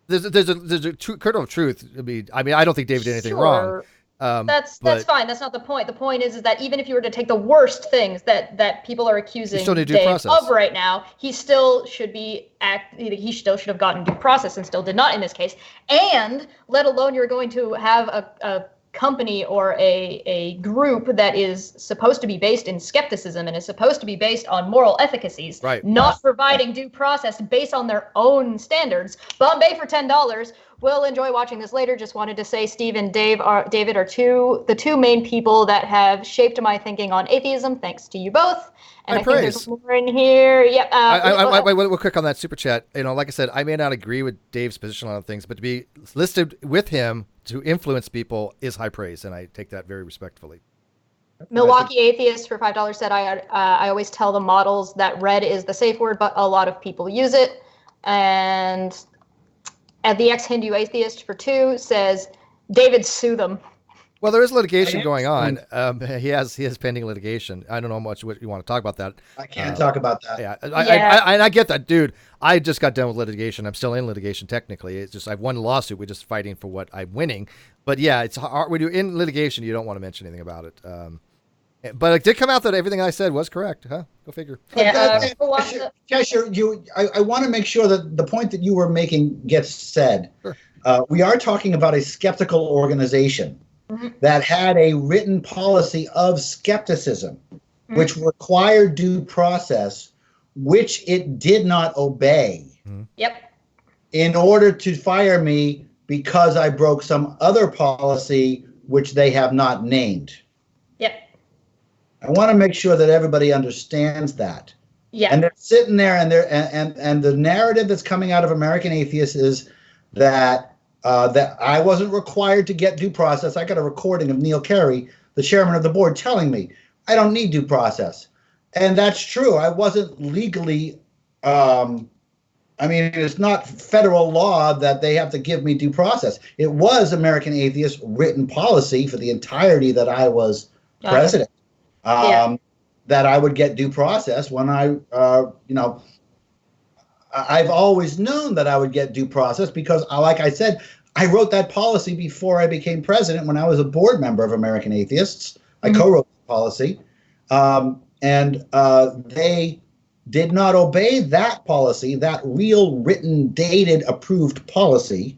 There's a kernel of truth. I mean, I don't think David did anything wrong. That's fine. That's not the point. The point is that even if you were to take the worst things that people are accusing Dave of right now, he still should have gotten due process and still did not in this case. And let alone you're going to have a company or a group that is supposed to be based in skepticism and is supposed to be based on moral efficacies, not providing due process based on their own standards. Bombay for $10. We'll enjoy watching this later. Just wanted to say Steve and David are the two main people that have shaped my thinking on atheism. Thanks to you both. And I think there's more in here. Yeah. Wait, real quick on that super chat. Like I said, I may not agree with Dave's position on things, but to be listed with him to influence people is high praise, and I take that very respectfully. Milwaukee Atheist for $5 said, I always tell the models that red is the safe word, but a lot of people use it. And at the ex-Hindu Atheist for $2 says, David, sue them. Well, there is litigation going on. He has pending litigation. I don't know much what you want to talk about that. I can't talk about that. Yeah, I get that, dude. I just got done with litigation. I'm still in litigation technically. It's just I've won a lawsuit. We're just fighting for what I'm winning. But yeah, it's hard when you're in litigation. You don't want to mention anything about it. But it did come out that everything I said was correct, huh? Go figure. Yeah, Cash, I want to make sure that the point that you were making gets said. Sure. We are talking about a skeptical organization that had a written policy of skepticism, which required due process, which it did not obey. Yep. In order to fire me because I broke some other policy which they have not named. Yep. I want to make sure that everybody understands that. Yeah. And they're sitting there, and the narrative that's coming out of American Atheists is that that I wasn't required to get due process. I got a recording of Neil Carey, the chairman of the board, telling me I don't need due process, and that's true. I wasn't legally. I mean, it's not federal law that they have to give me due process. It was American Atheist written policy for the entirety that I was president, that I would get due process when I've always known that I would get due process because, like I said, I wrote that policy before I became president when I was a board member of American Atheists. I co-wrote the policy, and they did not obey that policy, that real written, dated, approved policy,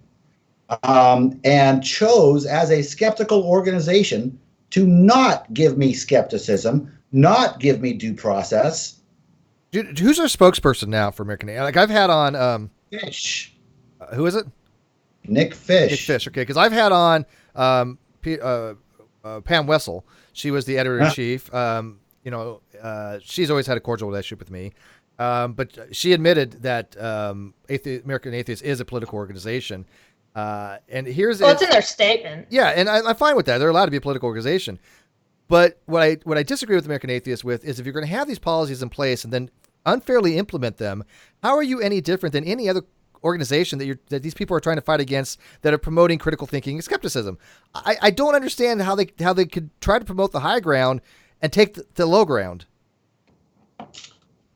and chose as a skeptical organization to not give me skepticism, not give me due process. Dude, who's our spokesperson now for American Atheist? Like I've had on Fish. Who is it? Nick Fish. Nick Fish. Okay, because I've had on Pam Wessel. She was the editor-in-chief. She's always had a cordial relationship with me. But she admitted that American Atheist is a political organization. And here's it's in their statement. Yeah, and I'm fine with that. They're allowed to be a political organization. But what I disagree with American Atheists with is if you're going to have these policies in place and then unfairly implement them, how are you any different than any other organization that these people are trying to fight against that are promoting critical thinking and skepticism? I don't understand how they could try to promote the high ground and take the low ground.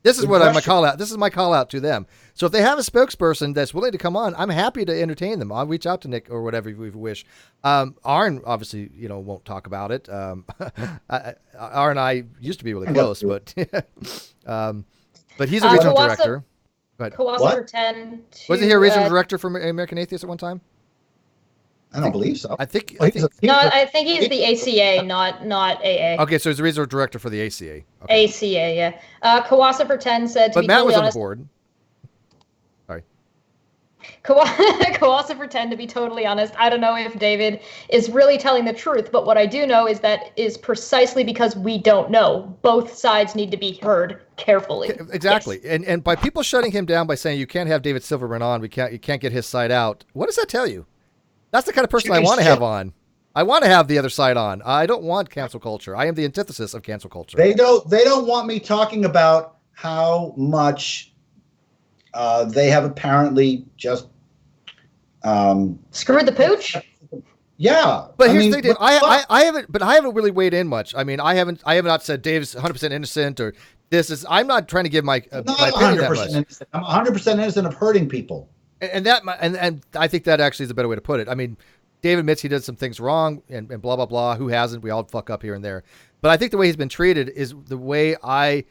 This is what my call out. This is my call out to them. So if they have a spokesperson that's willing to come on, I'm happy to entertain them. I'll reach out to Nick or whatever if you wish. Arn obviously, won't talk about it. Arn and I used to be really close, but he's a regional director. Kawasa for 10. Was he a regional director for American Atheist at one time? I don't believe so. I think he's the ACA, not AA. Okay, so he's the regional director for the ACA. Okay. ACA, yeah. Kawasa for 10 said, but Matt was on the board. Sorry. Kawasa for 10, to be totally honest, I don't know if David is really telling the truth, but what I do know is that is precisely because we don't know. Both sides need to be heard carefully. Exactly. Yes. And by people shutting him down by saying you can't have David Silverman on, you can't get his side out, what does that tell you? That's the kind of person I want to have on. I want to have the other side on. I don't want cancel culture. I am the antithesis of cancel culture. They don't want me talking about how much they have apparently just screwed the pooch. Yeah, but here's the thing, I haven't really weighed in much. I mean, I have not said Dave's 100% innocent or this is. I'm not trying to give my opinion that much. Innocent. I'm 100% innocent of hurting people. And I think that actually is a better way to put it. I mean, Dave admits he did some things wrong and blah, blah, blah. Who hasn't? We all fuck up here and there. But I think the way he's been treated is the way I've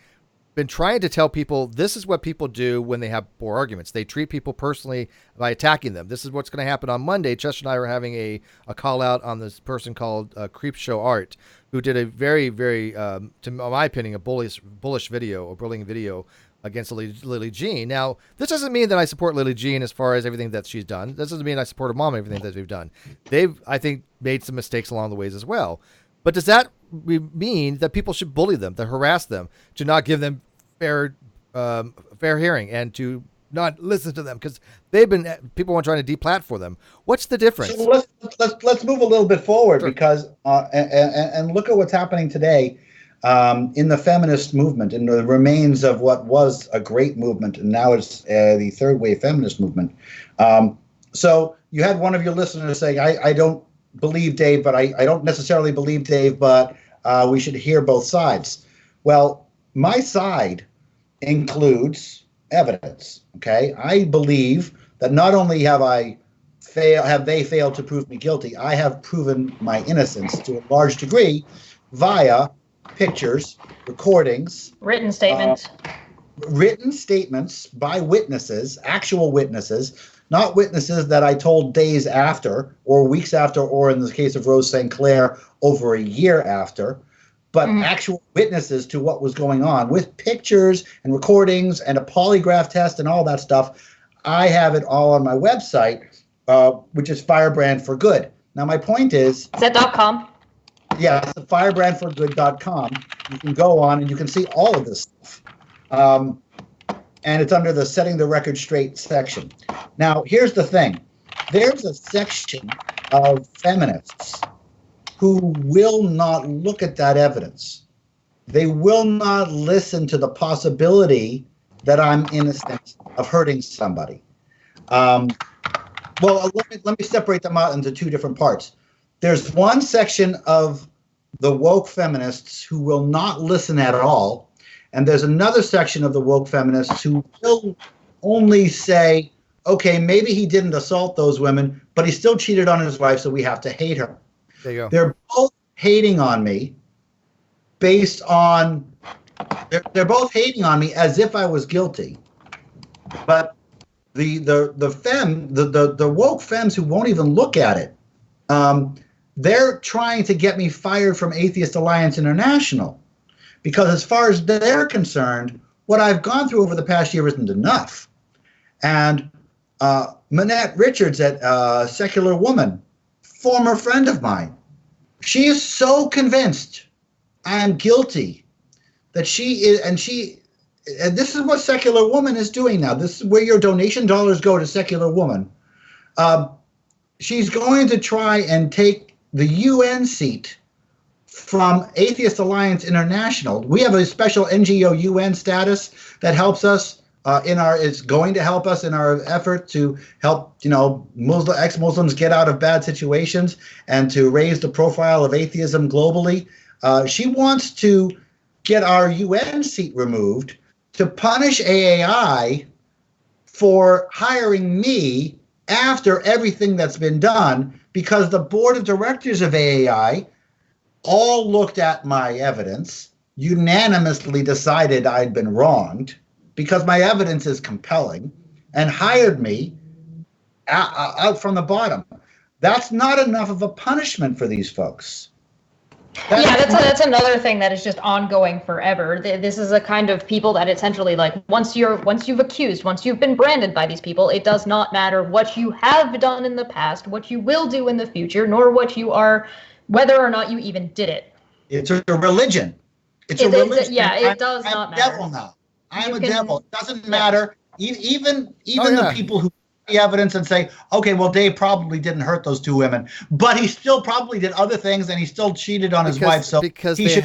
been trying to tell people this is what people do when they have poor arguments. They treat people personally by attacking them. This is what's going to happen on Monday. Chester and I were having a call out on this person called Creepshow Art, who did a very, very, to my opinion, a bullish video, a bullying video against Lily Jean. Now, this doesn't mean that I support Lily Jean as far as everything that she's done. This doesn't mean I support her mom and everything that we've done. They've, I think, made some mistakes along the ways as well. But does that mean that people should bully them, to harass them, to not give them fair hearing, and to not listen to them because people want trying to deplatform them? What's the difference? So let's move a little bit forward, sure. Because and look at what's happening today. In the feminist movement, in the remains of what was a great movement, and now it's the third wave feminist movement. So you had one of your listeners saying, I don't believe Dave, but I don't necessarily believe Dave, but we should hear both sides. Well, my side includes evidence. Okay, I believe that not only have they failed to prove me guilty, I have proven my innocence to a large degree via pictures, recordings, written statements. Written statements by witnesses, actual witnesses, not witnesses that I told days after or weeks after, or in the case of Rose St. Clair, over a year after, but actual witnesses to what was going on with pictures and recordings and a polygraph test and all that stuff. I have it all on my website, which is Firebrand for Good. Now, my point is that .com? Yeah, it's firebrandforgood.com. You can go on and you can see all of this stuff. And it's under the Setting the Record Straight section. Now, here's the thing. There's a section of feminists who will not look at that evidence. They will not listen to the possibility that I'm innocent of hurting somebody. Well, let me separate them out into two different parts. There's one section of the woke feminists who will not listen at all. And there's another section of the woke feminists who will only say, okay, maybe he didn't assault those women, but he still cheated on his wife, so we have to hate her. There you go. They're both hating on me based on, they're both hating on me as if I was guilty. But the woke femmes who won't even look at it, they're trying to get me fired from Atheist Alliance International. Because as far as they're concerned, what I've gone through over the past year isn't enough. And Manette Richards at Secular Woman, former friend of mine, she is so convinced I am guilty that she is, and this is what Secular Woman is doing now. This is where your donation dollars go to Secular Woman. She's going to try and take the UN seat from Atheist Alliance International. We have a special NGO UN status that helps us is going to help us in our effort to help, ex-Muslims get out of bad situations and to raise the profile of atheism globally. She wants to get our UN seat removed to punish AAI for hiring me after everything that's been done, because the board of directors of AAI all looked at my evidence, unanimously decided I'd been wronged because my evidence is compelling, and hired me out from the bottom. That's not enough of a punishment for these folks. That's another thing that is just ongoing forever. This is a kind of people that essentially, like, once you've accused, once you've been branded by these people, it does not matter what you have done in the past, what you will do in the future, nor what you are, whether or not you even did it. It's a religion. It's a religion. It does not matter. I'm a devil now. I'm a devil. It doesn't matter. Even the people who the evidence and say, okay, well, Dave probably didn't hurt those two women, but he still probably did other things, and he still cheated on his wife. So because he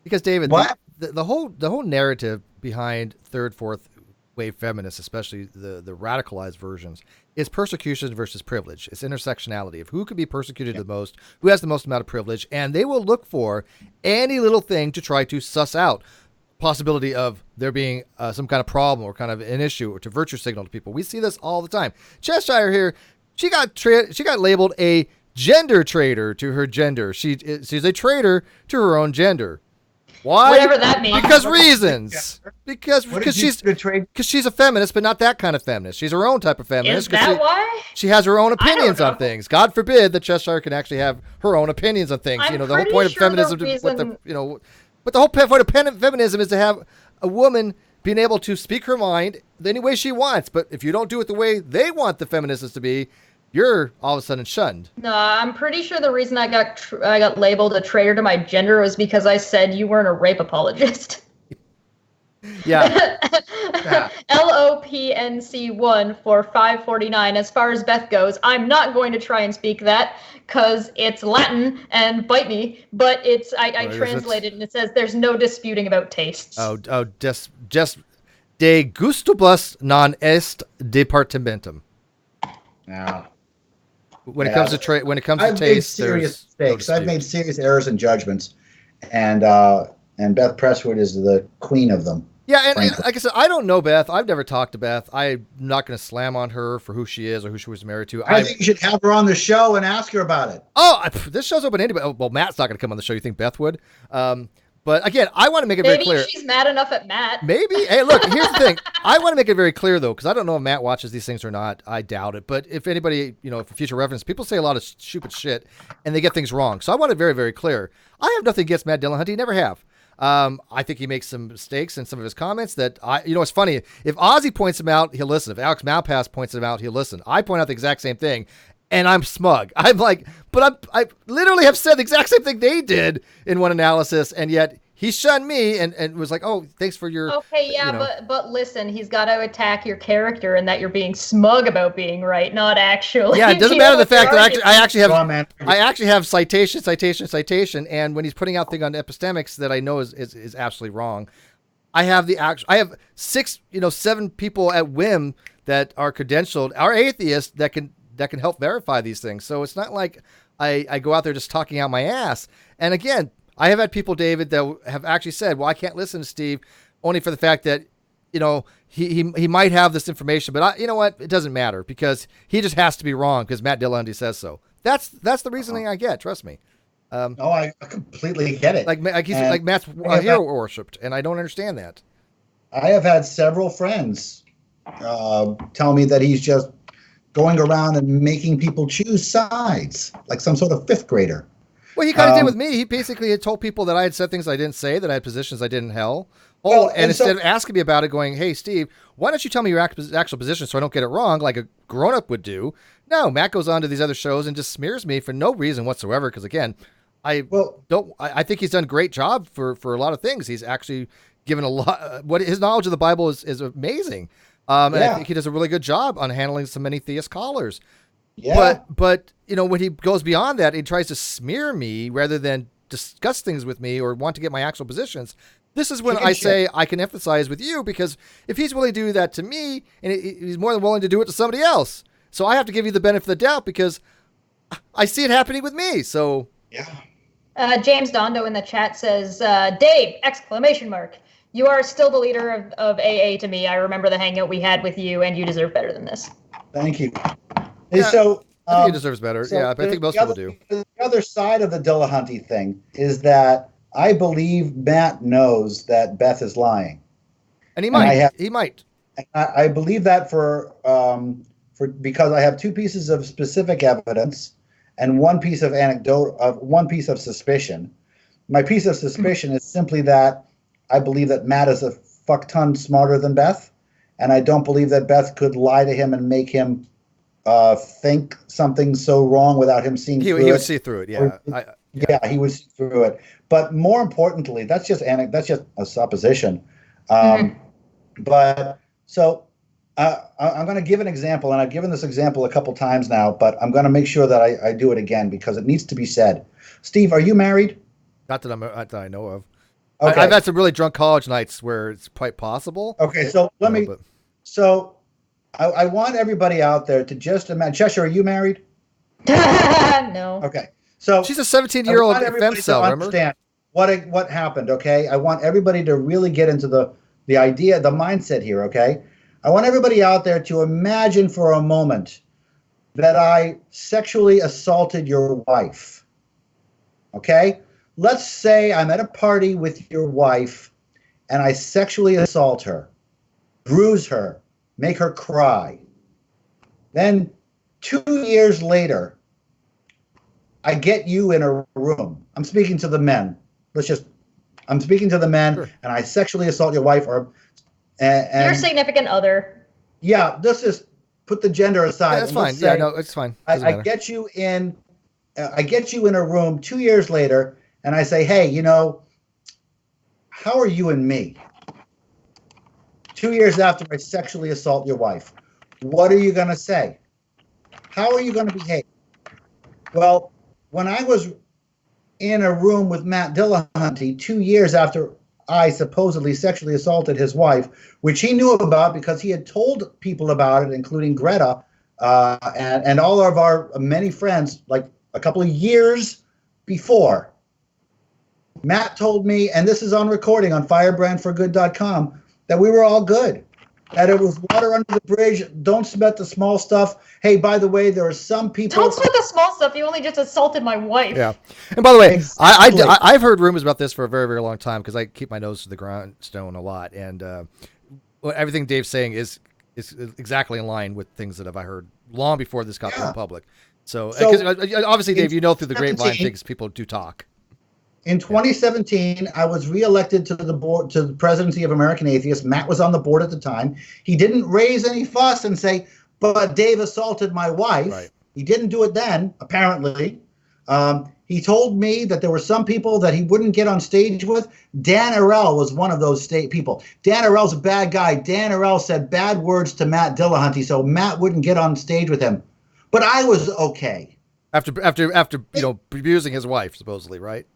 because David, what? The whole narrative behind third, fourth wave feminists, especially the radicalized versions, is persecution versus privilege. It's intersectionality of who could be persecuted the most, who has the most amount of privilege, and they will look for any little thing to try to suss out possibility of there being some kind of problem or kind of an issue, or to virtue signal to people. We see this all the time. Cheshire here, she got labeled a gender traitor to her gender. She's a traitor to her own gender. Why? Whatever that means. Because reasons. Because she's a feminist, but not that kind of feminist. She's her own type of feminist. Is that why? She has her own opinions on things. God forbid that Cheshire can actually have her own opinions on things. I'm the whole point of feminism, but the whole point of feminism is to have a woman being able to speak her mind any way she wants. But if you don't do it the way they want the feminists to be, you're all of a sudden shunned. No, I'm pretty sure the reason I got labeled a traitor to my gender was because I said you weren't a rape apologist. Yeah. LOPNC1 for 549. As far as Beth goes, I'm not going to try and speak that because it's Latin and bite me, but I translated and it says there's no disputing about tastes. Just de gustibus non est departementum. Yeah. When it comes to taste, there's mistakes. I've made serious errors in judgments, and Beth Presswood is the queen of them. Yeah, and like I said, I don't know Beth. I've never talked to Beth. I'm not going to slam on her for who she is or who she was married to. I think you should have her on the show and ask her about it. Oh, this show's open to anybody. Well, Matt's not going to come on the show. You think Beth would? But again, I want to make it very clear. Maybe she's mad enough at Matt. Maybe. Hey, look, here's the thing. I want to make it very clear, though, because I don't know if Matt watches these things or not. I doubt it. But if anybody, for future reference, people say a lot of stupid shit and they get things wrong. So I want it very, very clear. I have nothing against Matt Dillahunty. Never have. I think he makes some mistakes in some of his comments that it's funny. If Ozzy points him out, he'll listen. If Alex Malpass points him out, he'll listen. I point out the exact same thing. And I'm smug. I'm like, but I literally have said the exact same thing they did in one analysis, and yet he shunned me and was like, "Oh, thanks for your." Okay, yeah, but listen, he's got to attack your character and that you're being smug about being right, not actually. Yeah, it doesn't matter the fact that I actually have citation, and when he's putting out thing on epistemics that I know is absolutely wrong, I have 7 people at whim that are credentialed, are atheists that can help verify these things. So it's not like I go out there just talking out my ass. And again, I have had people, David, that have actually said, well, I can't listen to Steve only for the fact that, he might have this information, but you know what? It doesn't matter because he just has to be wrong because Matt Dillahunty says so. That's the reasoning I get. Trust me. I completely get it. Like Matt's hero worshipped, and I don't understand that. I have had several friends tell me that he's just going around and making people choose sides, like some sort of 5th grader. Well, he kind of did with me. He basically had told people that I had said things I didn't say, that I had positions I didn't hold. And instead of asking me about it, going, hey, Steve, why don't you tell me your actual position so I don't get it wrong like a grown-up would do? No, Matt goes on to these other shows and just smears me for no reason whatsoever because, again, I think he's done a great job for a lot of things. He's actually given a lot. His knowledge of the Bible is amazing. And I think he does a really good job on handling so many theist callers. Yeah. But when he goes beyond that, he tries to smear me rather than discuss things with me or want to get my actual positions. This is when I say I can emphasize with you because if he's willing to do that to me, and he's more than willing to do it to somebody else. So I have to give you the benefit of the doubt because I see it happening with me. So yeah. James Dondo in the chat says, Dave, ! You are still the leader of AA to me. I remember the hangout we had with you, and you deserve better than this. Thank you. Yeah, so I think he deserves better. But I think most people do. The other side of the Dillahunty thing is that I believe Matt knows that Beth is lying, and he might. I believe that for because I have 2 pieces of specific evidence and 1 piece of anecdote 1 piece of suspicion. My piece of suspicion is simply that I believe that Matt is a fuck ton smarter than Beth, and I don't believe that Beth could lie to him and make him think something so wrong without him seeing through it. He would see through it, yeah. He would see through it. But more importantly, that's just a supposition. But so I'm going to give an example, and I've given this example a couple times now, but I'm going to make sure that I do it again because it needs to be said. Steve, are you married? Not that I know of. Okay. I've had some really drunk college nights where it's quite possible. Okay, so I want everybody out there to just imagine. Cheshire, are you married? No. Okay. So she's a 17-year-old femcel. Understand what happened? Okay. I want everybody to really get into the idea, the mindset here. Okay. I want everybody out there to imagine for a moment that I sexually assaulted your wife. Okay. Let's say I'm at a party with your wife, and I sexually assault her, bruise her, make her cry. Then 2 years later, I get you in a room. I'm speaking to the men. I'm speaking to the men, sure. And I sexually assault your wife and your significant other. Yeah, this is put the gender aside. Yeah, that's fine. Yeah, no, it's fine. I get you in a room 2 years later, and I say, hey, how are you and me? 2 years after I sexually assault your wife, what are you going to say? How are you going to behave? Well, when I was in a room with Matt Dillahunty 2 years after I supposedly sexually assaulted his wife, which he knew about because he had told people about it, including Greta and all of our many friends, like a couple of years before. Matt told me, and this is on recording on firebrandforgood.com, that we were all good. that it was water under the bridge. Don't sweat the small stuff. Hey, by the way, there are some people. Don't sweat the small stuff. You only just assaulted my wife. Yeah. And by the way, Exactly. I've heard rumors about this for a very, very long time because I keep my nose to the grindstone a lot. And everything Dave's saying is exactly in line with things that I heard long before this got to public. So obviously, Dave, you know through the grapevine things people do talk. In 2017, I was reelected to the board, to the presidency of American Atheist. Matt was on the board at the time. He didn't raise any fuss and say, but Dave assaulted my wife. Right. He didn't do it then, apparently. He told me that there were some people that he wouldn't get on stage with. Dan Arell was one of those people. Dan Arell's a bad guy. Dan Arell said bad words to Matt Dillahunty, so Matt wouldn't get on stage with him. But I was okay. After abusing his wife, supposedly, right?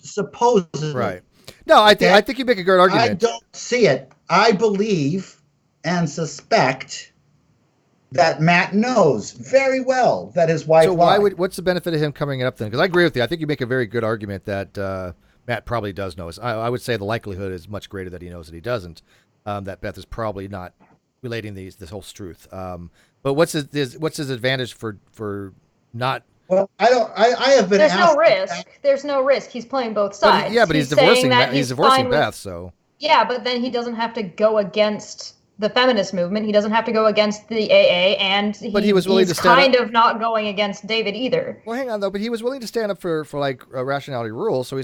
Supposedly. Right. No, I think you make a good argument. I don't see it. I believe and suspect that Matt knows very well that his wife. So what's the benefit of him coming up then? Because I agree with you. I think you make a very good argument that Matt probably does know. I would say the likelihood is much greater that he knows that he doesn't. That Beth is probably not relating this whole truth. But what's his advantage for not? Well, I have been. There's no risk. There's no risk. He's playing both sides. But he's divorcing. He's divorcing Beth. So. Yeah, but then he doesn't have to go against the feminist movement. He doesn't have to go against the AA, and he was willing to stand up. Not going against David either. Well, hang on though. But he was willing to stand up for like rationality rules. So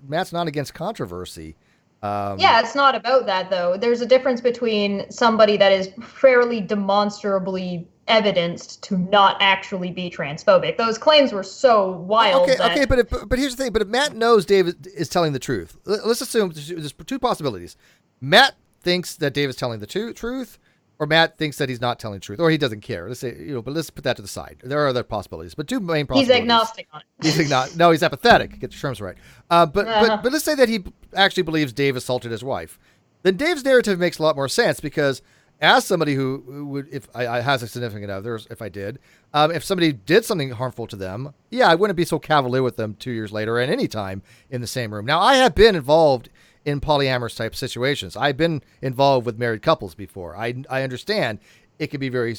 Matt's not against controversy. Yeah, it's not about that though. There's a difference between somebody that is fairly demonstrably evidenced to not actually be transphobic. Those claims were so wild. Okay, but here's the thing. But if Matt knows Dave is telling the truth, let's assume there's two possibilities. Matt thinks that Dave is telling the truth, or Matt thinks that he's not telling the truth, or he doesn't care. Let's say, but let's put that to the side. There are other possibilities, but two main possibilities. He's agnostic on it. No, he's apathetic. Get the terms right. But let's say that he actually believes Dave assaulted his wife. Then Dave's narrative makes a lot more sense because as somebody who would, if I has a significant other, if I did, if somebody did something harmful to them, yeah, I wouldn't be so cavalier with them 2 years later at any time in the same room. Now, I have been involved in polyamorous type situations. I've been involved with married couples before. I understand it can be very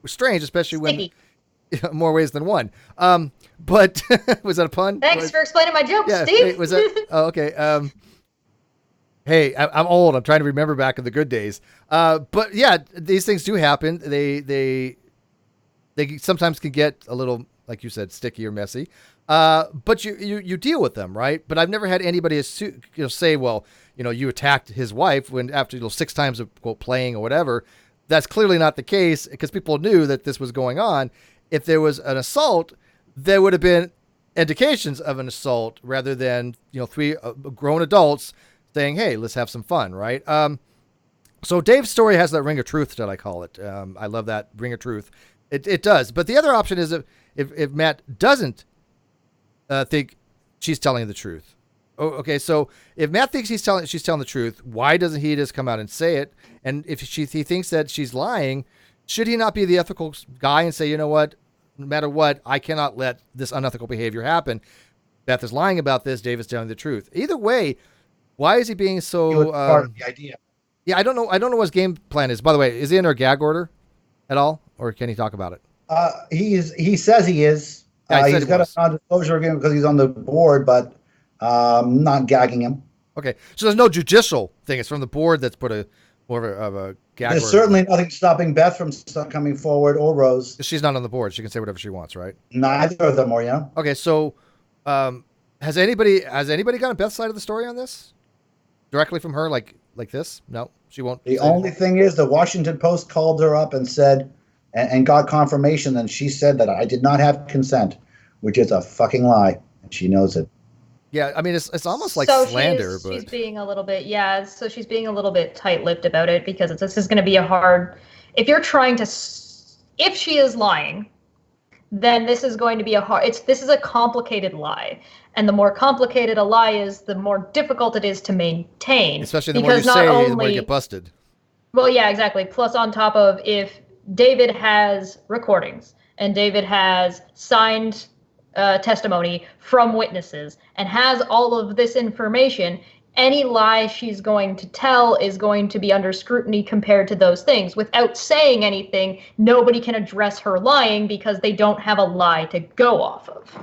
strange, especially when more ways than one. But was that a pun? Thanks for explaining my joke, Steve. Wait, was that? Oh, okay. Hey, I'm old. I'm trying to remember back in the good days. But yeah, these things do happen. They sometimes can get a little, like you said, sticky or messy. But you deal with them, right? But I've never had anybody say, well, you attacked his wife when after 6 times of quote playing or whatever. That's clearly not the case because people knew that this was going on. If there was an assault, there would have been indications of an assault rather than 3 grown adults saying, hey, let's have some fun, right? So Dave's story has that ring of truth that I call it. I love that ring of truth. It does. But the other option is if Matt doesn't think she's telling the truth. Oh, okay, so if Matt thinks she's telling the truth, why doesn't he just come out and say it? And if he thinks that she's lying, should he not be the ethical guy and say, you know what, no matter what, I cannot let this unethical behavior happen. Beth is lying about this. Dave is telling the truth. Either way, why is he being so? Part of the idea. Yeah, I don't know what his game plan is. By the way, is he under a gag order at all, or can he talk about it? He says he is. Yeah, he's got a non-disclosure agreement because he's on the board, but not gagging him. Okay, so there's no judicial thing. It's from the board that's put more of a gag order. There's certainly nothing stopping Beth from coming forward or Rose. She's not on the board. She can say whatever she wants, right? Neither of them are, yeah. Okay, so has anybody gotten Beth's side of the story on this? Directly from her, like this? No, she won't. The only thing is the Washington Post called her up and said, and got confirmation, and she said that I did not have consent, which is a fucking lie, and she knows it. Yeah, I mean it's almost like slander, but she's being a little bit she's being a little bit tight-lipped about it because this is going to be a hard. If you're trying to, if she is lying, then this is going to be this is a complicated lie. And the more complicated a lie is, the more difficult it is to maintain. Especially the more you say, the more you get busted. Well, yeah, exactly. Plus on top of if David has recordings and David has signed testimony from witnesses and has all of this information, any lie she's going to tell is going to be under scrutiny compared to those things. Without saying anything, nobody can address her lying because they don't have a lie to go off of.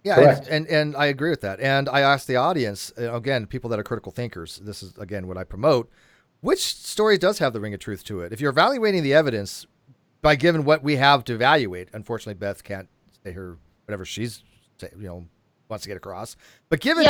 Yeah, and I agree with that. And I asked the audience, again, people that are critical thinkers, this is, again, what I promote, which story does have the ring of truth to it? If you're evaluating the evidence by given what we have to evaluate, unfortunately, Beth can't say her, whatever she's, wants to get across. But given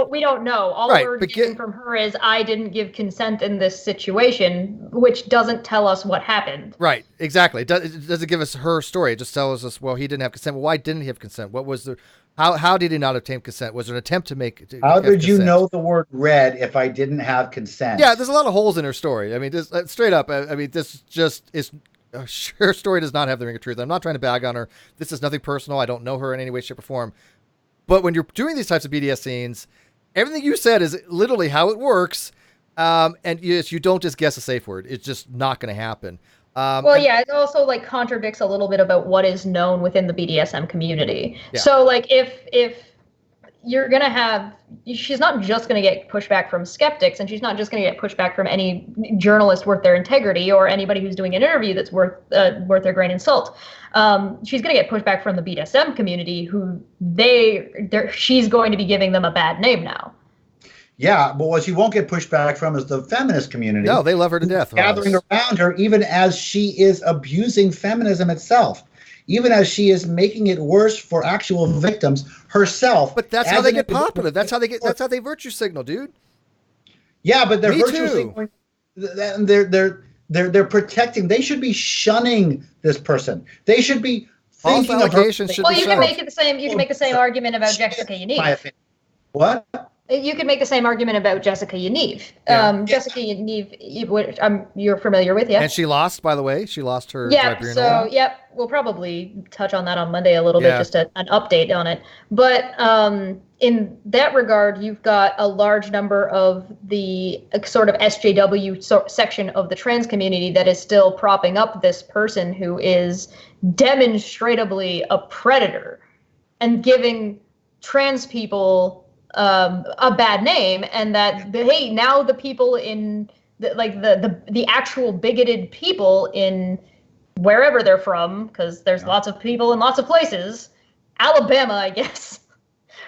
we don't know. All we're getting from her is I didn't give consent in this situation, which doesn't tell us what happened. Right, exactly. It doesn't give us her story. It just tells us, well, he didn't have consent. Well, why didn't he have consent? What was the how did he not obtain consent? Was there an attempt to make how did you know the word red if I didn't have consent? Yeah, there's a lot of holes in her story. I mean, just straight up. I mean, this just is her story does not have the ring of truth. I'm not trying to bag on her. This is nothing personal. I don't know her in any way, shape, or form. But when you're doing these types of BDS scenes, everything you said is literally how it works. And yes, you don't just guess a safe word. It's just not going to happen. It also like contradicts a little bit about what is known within the BDSM community. Yeah. So like if you're going to have, she's not just going to get pushback from skeptics, and she's not just going to get pushback from any journalist worth their integrity or anybody who's doing an interview that's worth their grain of salt. She's going to get pushback from the BDSM community, who she's going to be giving them a bad name now. Yeah, but what she won't get pushback from is the feminist community. No, they love her to death. Gathering around her, even as she is abusing feminism itself. Even as she is making it worse for actual victims herself. But that's how they get popular. That's how they virtue signal, dude. Yeah, but they're virtue signaling. They're protecting. They should be shunning this person. They should be thinking of her. Well, you can make it the same. You can make the same argument about Jessica Yaniv. What? You could make the same argument about Jessica Yaniv. Yeah. Jessica Yaniv, you're familiar with, yeah? And she lost, by the way. She lost her tribunal. So, yep, we'll probably touch on that on Monday a little bit, just an update on it. But in that regard, you've got a large number of the sort of SJW section of the trans community that is still propping up this person who is demonstrably a predator and giving trans people a bad name, and that now the people in the actual bigoted people in wherever they're from, because there's lots of people in lots of places, Alabama, I guess,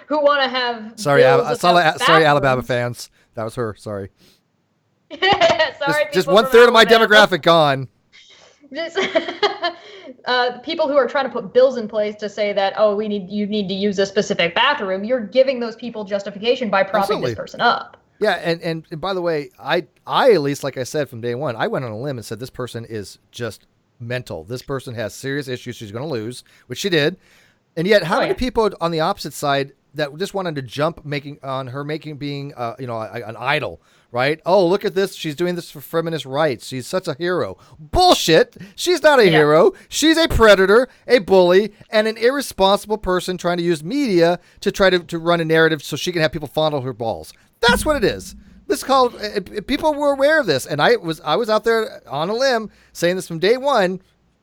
who want to have sorry Alabama fans, that was her, sorry. Sorry, just 1/3 of my demographic gone. People who are trying to put bills in place to say that, you need to use a specific bathroom, you're giving those people justification by propping this person up. Yeah, and by the way, I at least, like I said from day one, I went on a limb and said this person is just mental. This person has serious issues she's going to lose, which she did. And yet, how many people on the opposite side that just wanted to jump being an idol, right? Oh, look at this. She's doing this for feminist rights. She's such a hero. Bullshit. She's not a hero. She's a predator, a bully, and an irresponsible person trying to use media to try to run a narrative so she can have people fondle her balls. That's what it is. This is called, people were aware of this. And I was out there on a limb saying this from day one.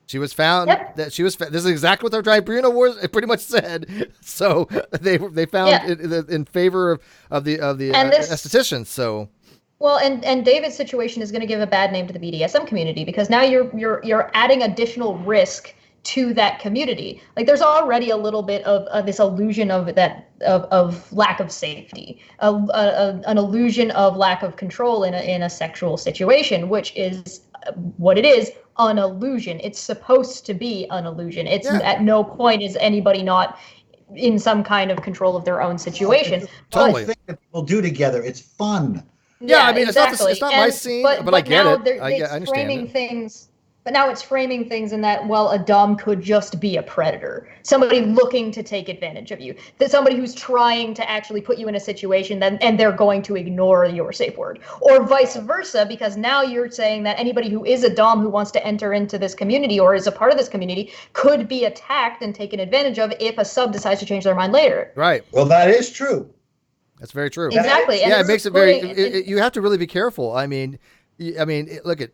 She was found that she was. This is exactly what the tribunal was. It pretty much said. So they found in favor of the estheticians. So. Well, and David's situation is going to give a bad name to the BDSM community, because now you're adding additional risk to that community. Like, there's already a little bit of this illusion of lack of safety, an illusion of lack of control in a sexual situation, which is what it is. An illusion. It's supposed to be an illusion. It's at no point is anybody not in some kind of control of their own situation. Totally. Thing that people do together. It's fun. Yeah, I mean, exactly. It's not my scene, but I get it. I understand it. But now it's framing things in that, well, a dom could just be a predator, somebody looking to take advantage of you, that somebody who's trying to actually put you in a situation and they're going to ignore your safe word, or vice versa, because now you're saying that anybody who is a dom who wants to enter into this community or is a part of this community could be attacked and taken advantage of if a sub decides to change their mind later. Right. Well, that is true. That's very true. Exactly. Yeah, it makes it very. You have to really be careful. I mean, look at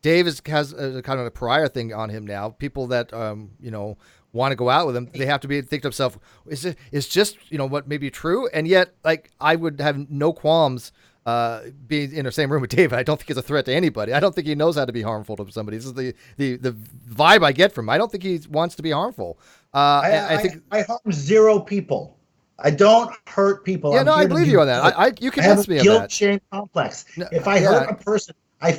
Dave has a kind of a pariah thing on him now. People that want to go out with him, they have to think to themselves, is just, what may be true? And yet, like, I would have no qualms being in the same room with David. I don't think he's a threat to anybody. I don't think he knows how to be harmful to somebody. This is the vibe I get from him. I don't think he wants to be harmful. I think I harm 0 people. I don't hurt people. Yeah, I believe you on that. You convinced me of that. I have a guilt-shame complex. If I hurt a person, I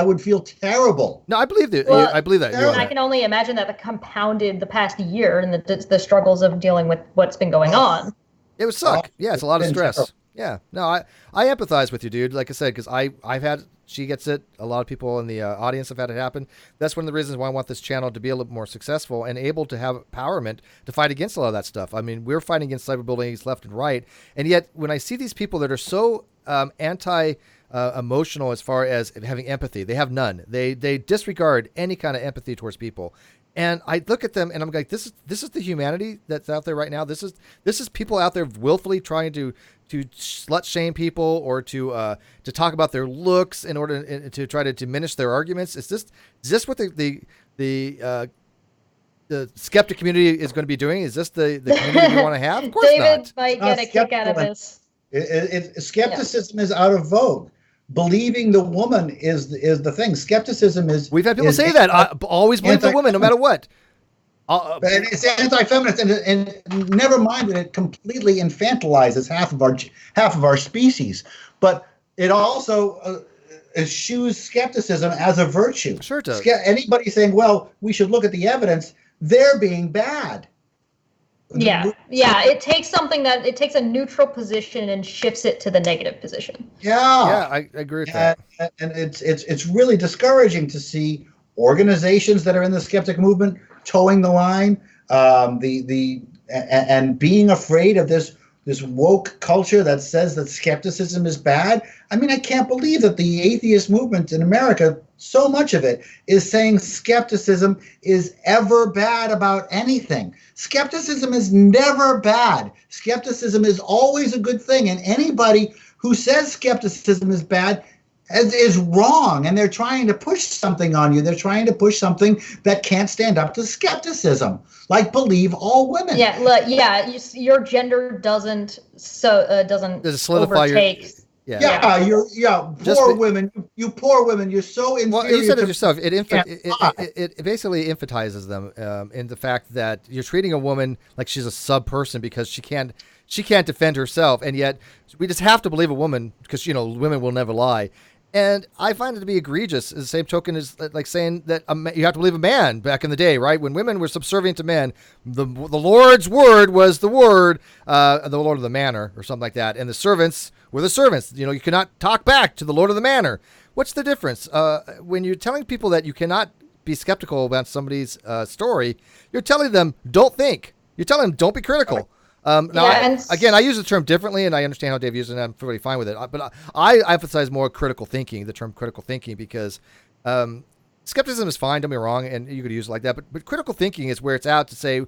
would feel terrible. No, I believe that. Well, I believe that. I can only imagine that compounded the past year and the struggles of dealing with what's been going on. It would suck. Yeah, it's a lot of stress. Terrible. Yeah, no, I empathize with you, dude. Like I said, because I've had, she gets it. A lot of people in the audience have had it happen. That's one of the reasons why I want this channel to be a little more successful and able to have empowerment to fight against a lot of that stuff. I mean, we're fighting against cyberbullying left and right, and yet when I see these people that are so emotional as far as having empathy, they have none. They disregard any kind of empathy towards people. And I look at them and I'm like, this is the humanity that's out there right now. This is people out there willfully trying to slut shame people or to talk about their looks in order to try to diminish their arguments. Is this what the skeptic community is going to be doing? Is this the community we want to have? Of course David not. might get a kick out of this. Skepticism is out of vogue. Believing the woman is the thing. Skepticism is. We've had people say that. I always believe the woman, no matter what. And it's anti-feminist, and never mind that it completely infantilizes half of our species. But it also eschews skepticism as a virtue. Sure does. Anybody saying, "Well, we should look at the evidence," they're being bad. Yeah. It takes a neutral position and shifts it to the negative position. Yeah, I agree with that. And it's really discouraging to see organizations that are in the skeptic movement towing the line, and being afraid of this woke culture that says that skepticism is bad. I mean, I can't believe that the atheist movement in America, so much of it is saying skepticism is ever bad about anything. Skepticism is never bad. Skepticism is always a good thing. And anybody who says skepticism is bad is wrong. And they're trying to push something on you. They're trying to push something that can't stand up to skepticism, like believe all women. Your gender doesn't overtake. Women. You poor women. You're so inferior. Well, you said it yourself. It basically emphasizes them in the fact that you're treating a woman like she's a sub person because she can't defend herself, and yet we just have to believe a woman because women will never lie. And I find it to be egregious. As the same token as like saying that you have to believe a man back in the day, right? When women were subservient to men, the Lord's word was the word, the Lord of the manor or something like that. And the servants were the servants. You cannot talk back to the Lord of the manor. What's the difference? When you're telling people that you cannot be skeptical about somebody's story, you're telling them, don't think. You're telling them, don't be critical. I use the term differently, and I understand how Dave uses it, and I'm pretty fine with it. But I emphasize more critical thinking, the term critical thinking, because skepticism is fine, don't be wrong, and you could use it like that. But critical thinking is where it's out to say,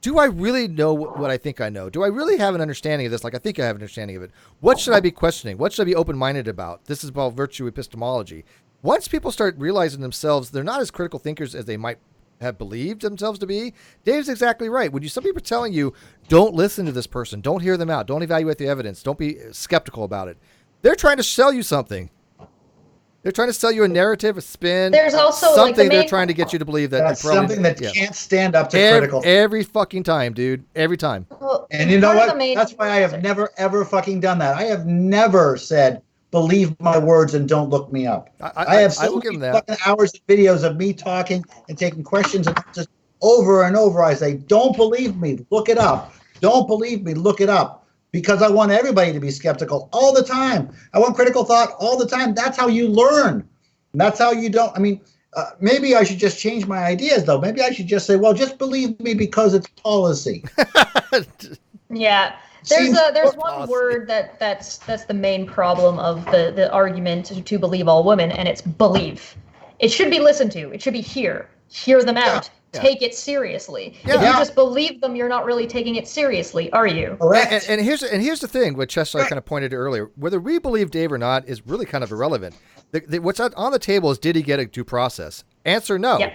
do I really know what I think I know? Do I really have an understanding of this? Like I think I have an understanding of it. What should I be questioning? What should I be open-minded about? This is about virtue epistemology. Once people start realizing themselves, they're not as critical thinkers as they might have believed themselves to be. Dave's exactly right. When some people are telling you, don't listen to this person, don't hear them out, don't evaluate the evidence, don't be skeptical about it, they're trying to sell you something. They're trying to sell you a narrative, a spin. There's also something they're trying to get you to believe that something that can't stand up to critical. Every fucking time, dude. Every time. Well, and you know what? That's why I have never ever fucking done that. I have never said, believe my words and don't look me up. I have so many fucking hours of videos of me talking and taking questions and just over and over. I say, don't believe me, look it up. Don't believe me, look it up. Because I want everybody to be skeptical all the time. I want critical thought all the time. That's how you learn. That's how you don't. I mean, maybe I should just change my ideas, though. Maybe I should just say, well, just believe me because it's policy. Yeah. There's one word that's the main problem of the argument to believe all women, and it's believe. It should be listened to. It should be hear them out. Yeah. Take it seriously. Yeah. If you just believe them, you're not really taking it seriously, are you? Correct. And here's the thing, what Chester kind of pointed to earlier. Whether we believe Dave or not is really kind of irrelevant. What's on the table is, did he get a due process? Answer no. Yeah.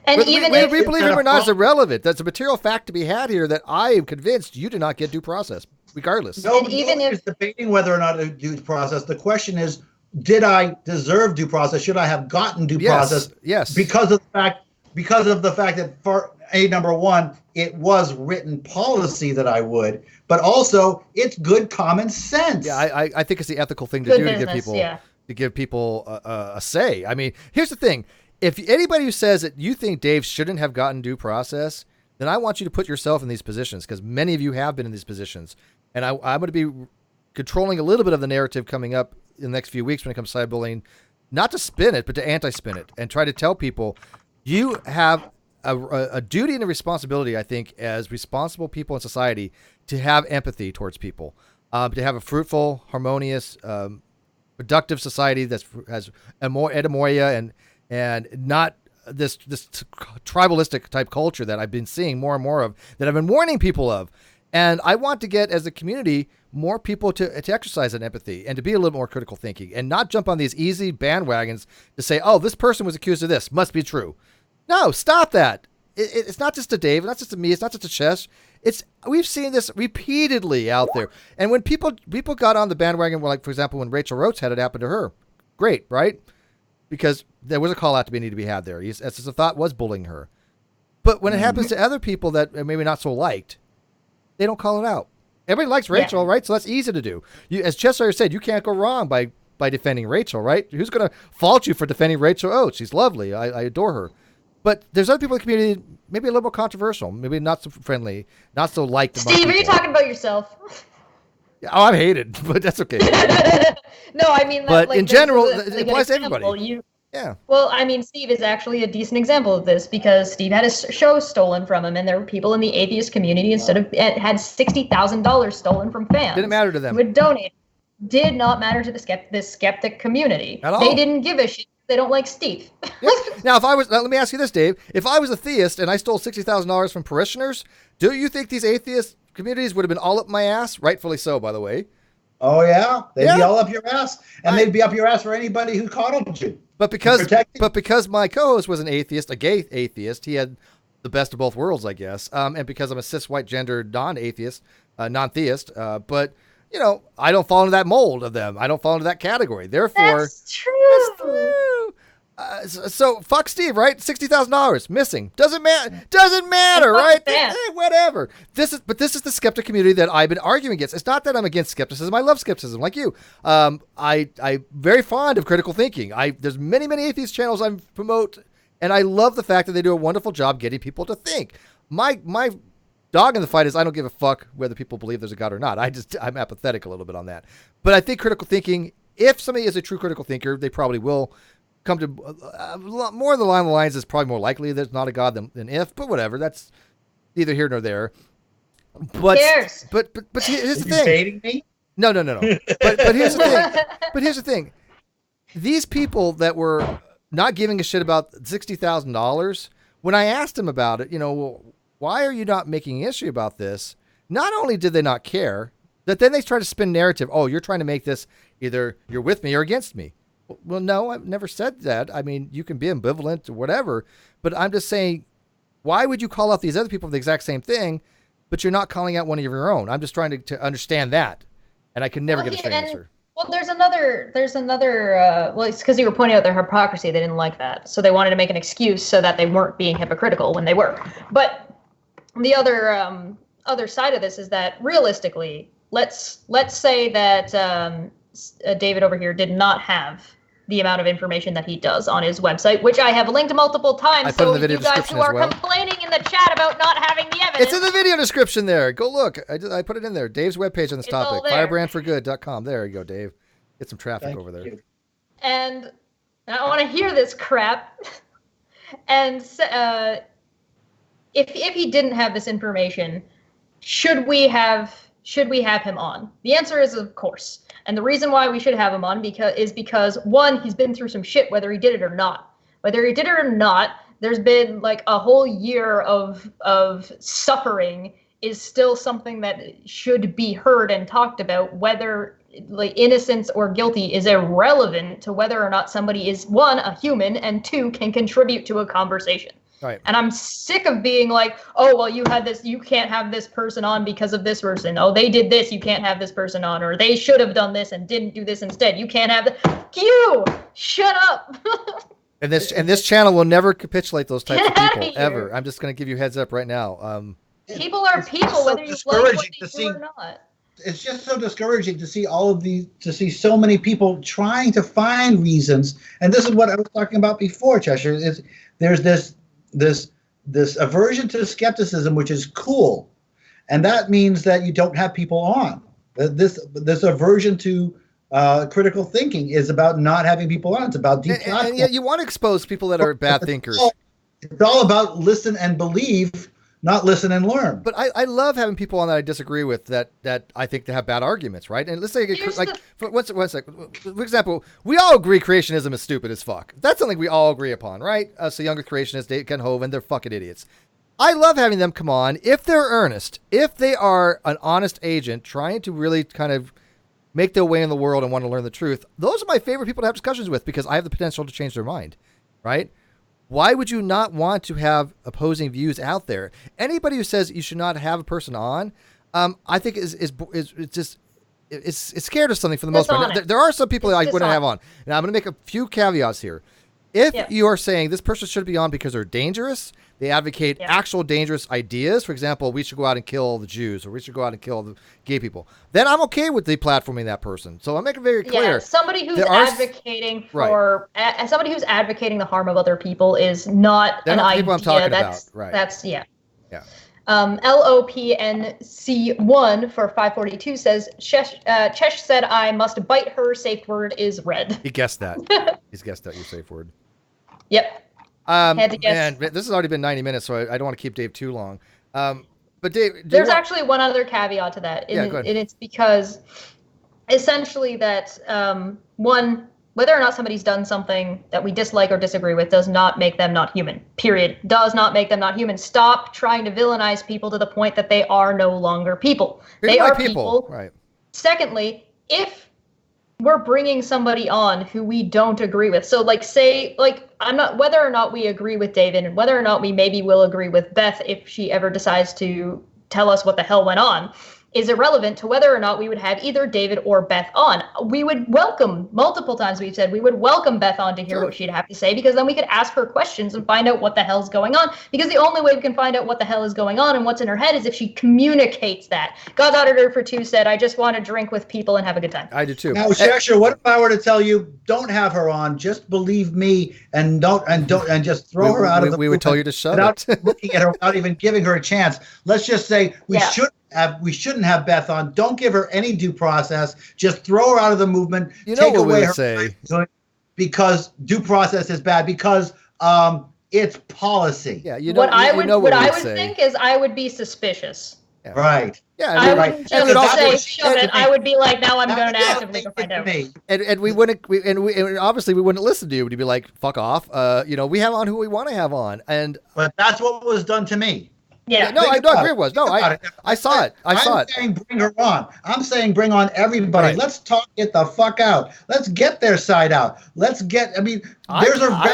And even if we believe it or not is irrelevant. That's a material fact to be had here that I am convinced you did not get due process, regardless. No, even if debating whether or not a due process, the question is, did I deserve due process? Should I have gotten due process? Yes. Because of the fact that for number one, it was written policy that I would, but also it's good common sense. Yeah, I think it's the ethical thing to do to give people a say. I mean, here's the thing. If anybody who says that you think Dave shouldn't have gotten due process, then I want you to put yourself in these positions, because many of you have been in these positions. And I'm going to be controlling a little bit of the narrative coming up in the next few weeks when it comes to cyberbullying, not to spin it, but to anti-spin it and try to tell people you have a duty and a responsibility, I think, as responsible people in society, to have empathy towards people, to have a fruitful, harmonious, productive society that has more edamoia and not this tribalistic type culture that I've been seeing more and more of, that I've been warning people of. And I want to get, as a community, more people to exercise that empathy and to be a little more critical thinking and not jump on these easy bandwagons to say, oh, this person was accused of this, must be true. No, stop that. It's not just to Dave, it's not just to me, it's not just to Chess. We've seen this repeatedly out there. And when people got on the bandwagon, like, for example, when Rachel Roach had it happen to her, great, right? Because there was a call out to be had there. As a thought was bullying her. But when it happens to other people that are maybe not so liked, they don't call it out. Everybody likes Rachel, right? So that's easy to do. As Chester said, you can't go wrong by defending Rachel, right? Who's going to fault you for defending Rachel? Oh, she's lovely. I adore her. But there's other people in the community, maybe a little more controversial, maybe not so friendly, not so liked. Steve, are you talking about yourself? Oh, I'm hated, but that's okay. No, I mean, but in general, it applies to everybody. Yeah. Well, I mean, Steve is actually a decent example of this, because Steve had his show stolen from him, and there were people in the atheist community had $60,000 stolen from fans. Didn't matter to them. Who would donate. Did not matter to the skeptic community. At all. They didn't give a shit. They don't like Steve. Yeah. Now, let me ask you this, Dave. If I was a theist and I stole $60,000 from parishioners, do you think these atheist communities would have been all up my ass? Rightfully so, by the way. Oh yeah, they'd be all up your ass, and they'd be up your ass for anybody who coddled you. But because my co-host was an atheist, a gay atheist, he had the best of both worlds, I guess. And because I'm a cis white gendered non-atheist, non-theist, but you know, I don't fall into that mold of them. I don't fall into that category. Therefore, that's true. So fuck Steve, right? $60,000 missing. Doesn't matter, right? Whatever. This is the skeptic community that I've been arguing against. It's not that I'm against skepticism. I love skepticism, like you. I'm very fond of critical thinking. There's many atheist channels I promote, and I love the fact that they do a wonderful job getting people to think. My dog in the fight is I don't give a fuck whether people believe there's a God or not. I'm apathetic a little bit on that. But I think critical thinking, if somebody is a true critical thinker, they probably will come to more of the lines is probably more likely there's not a God than if, but whatever. That's neither here nor there. But cares? But here's the thing. Are you baiting me? No. But here's the thing. But here's the thing. These people that were not giving a shit about $60,000, when I asked them about it, well, why are you not making an issue about this? Not only did they not care, that then they try to spin narrative. Oh, you're trying to make this either you're with me or against me. Well, no, I've never said that. I mean, you can be ambivalent or whatever, but I'm just saying, why would you call out these other people for the exact same thing, but you're not calling out one of your own? I'm just trying to understand that, and I can never get a straight answer. Well, there's another, well, it's because you were pointing out their hypocrisy. They didn't like that. So they wanted to make an excuse so that they weren't being hypocritical when they were. But the other side of this is that realistically, let's say that David over here did not have the amount of information that he does on his website, which I have linked multiple times. So you guys who are complaining in the chat about not having the evidence. It's in the video description there. Go look. I put it in there. Dave's webpage on this topic. Firebrandforgood.com. There you go, Dave. Get some traffic over there. And I want to hear this crap. And if he didn't have this information, should we have him on? The answer is of course. And the reason why we should have him on is because one, he's been through some shit, whether he did it or not. Whether he did it or not, there's been like a whole year of suffering is still something that should be heard and talked about. Whether like innocence or guilty is irrelevant to whether or not somebody is one, a human, and two, can contribute to a conversation. Right. And I'm sick of being like, oh, well, you had this, you can't have this person on because of this person. Oh, they did this, you can't have this person on. Or they should have done this and didn't do this instead. You can't have you shut up. And this channel will never capitulate those types of people ever. I'm just going to give you a heads up right now. People are people, whether you like what they do or not. It's just so discouraging to see to see so many people trying to find reasons. And this is what I was talking about before, Cheshire. There's this aversion to skepticism, which is cool, and that means that you don't have people on. This aversion to critical thinking is about not having people on. It's about deplatforming. And yet you want to expose people that are bad thinkers. It's all about listen and believe, not listen and learn. But I love having people on that I disagree with that I think they have bad arguments, right? And let's say, for example, we all agree creationism is stupid as fuck. That's something we all agree upon, right? So younger creationists, Ken Hovind, they're fucking idiots. I love having them come on if they're earnest, if they are an honest agent trying to really kind of make their way in the world and want to learn the truth. Those are my favorite people to have discussions with because I have the potential to change their mind, right? Why would you not want to have opposing views out there? Anybody who says you should not have a person on, I think is scared of something for the most part. There are some people that I wouldn't have on. Now I'm going to make a few caveats here. If you are saying this person should be on because they're dangerous, they advocate actual dangerous ideas. For example, we should go out and kill the Jews, or we should go out and kill the gay people. Then I'm okay with deplatforming that person. So I'll make it very clear. Yeah, somebody who's advocating for somebody who's advocating the harm of other people is not an idea. People I'm talking about. Right. That's yeah. LOPNC1 for 542 says Chesh said I must bite her. Safe word is red. He guessed that. He's guessed that your safe word. Yep. Had to guess. Man, this has already been 90 minutes, so I don't want to keep Dave too long. But Dave, there's actually one other caveat to that, go ahead. And it's because essentially that one, whether or not somebody's done something that we dislike or disagree with does not make them not human. Period. Does not make them not human. Stop trying to villainize people to the point that they are no longer people. They are people. Right. Secondly, if we're bringing somebody on who we don't agree with. So I'm not, whether or not we agree with David and whether or not we maybe will agree with Beth if she ever decides to tell us what the hell went on, is irrelevant to whether or not we would have either David or Beth on. We would welcome, multiple times we've said, we would welcome Beth on to hear what she'd have to say, because then we could ask her questions and find out what the hell's going on. Because the only way we can find out what the hell is going on and what's in her head is if she communicates that. God's Auditor for 2 said, I just want to drink with people and have a good time. I do too. Now, Cheshire, what if I were to tell you, don't have her on, just believe me and just throw her out of the We would tell you to shut without it. looking at her, without even giving her a chance. Let's just say we shouldn't have Beth on. Don't give her any due process. Just throw her out of the movement. Take away her say. Because due process is bad. Because it's policy. Yeah, what I would think is I would be suspicious. Yeah. Right. Yeah, I wouldn't just say shove it. I would be like, now I'm going to actively go find out. And we wouldn't. And obviously we wouldn't listen to you. We'd be like, fuck off. We have on who we want to have on. But that's what was done to me. Yeah. No, I don't agree with. No, I saw it. I'm saying bring her on. I'm saying bring on everybody. Right. Let's talk it the fuck out. Let's get their side out. There's a very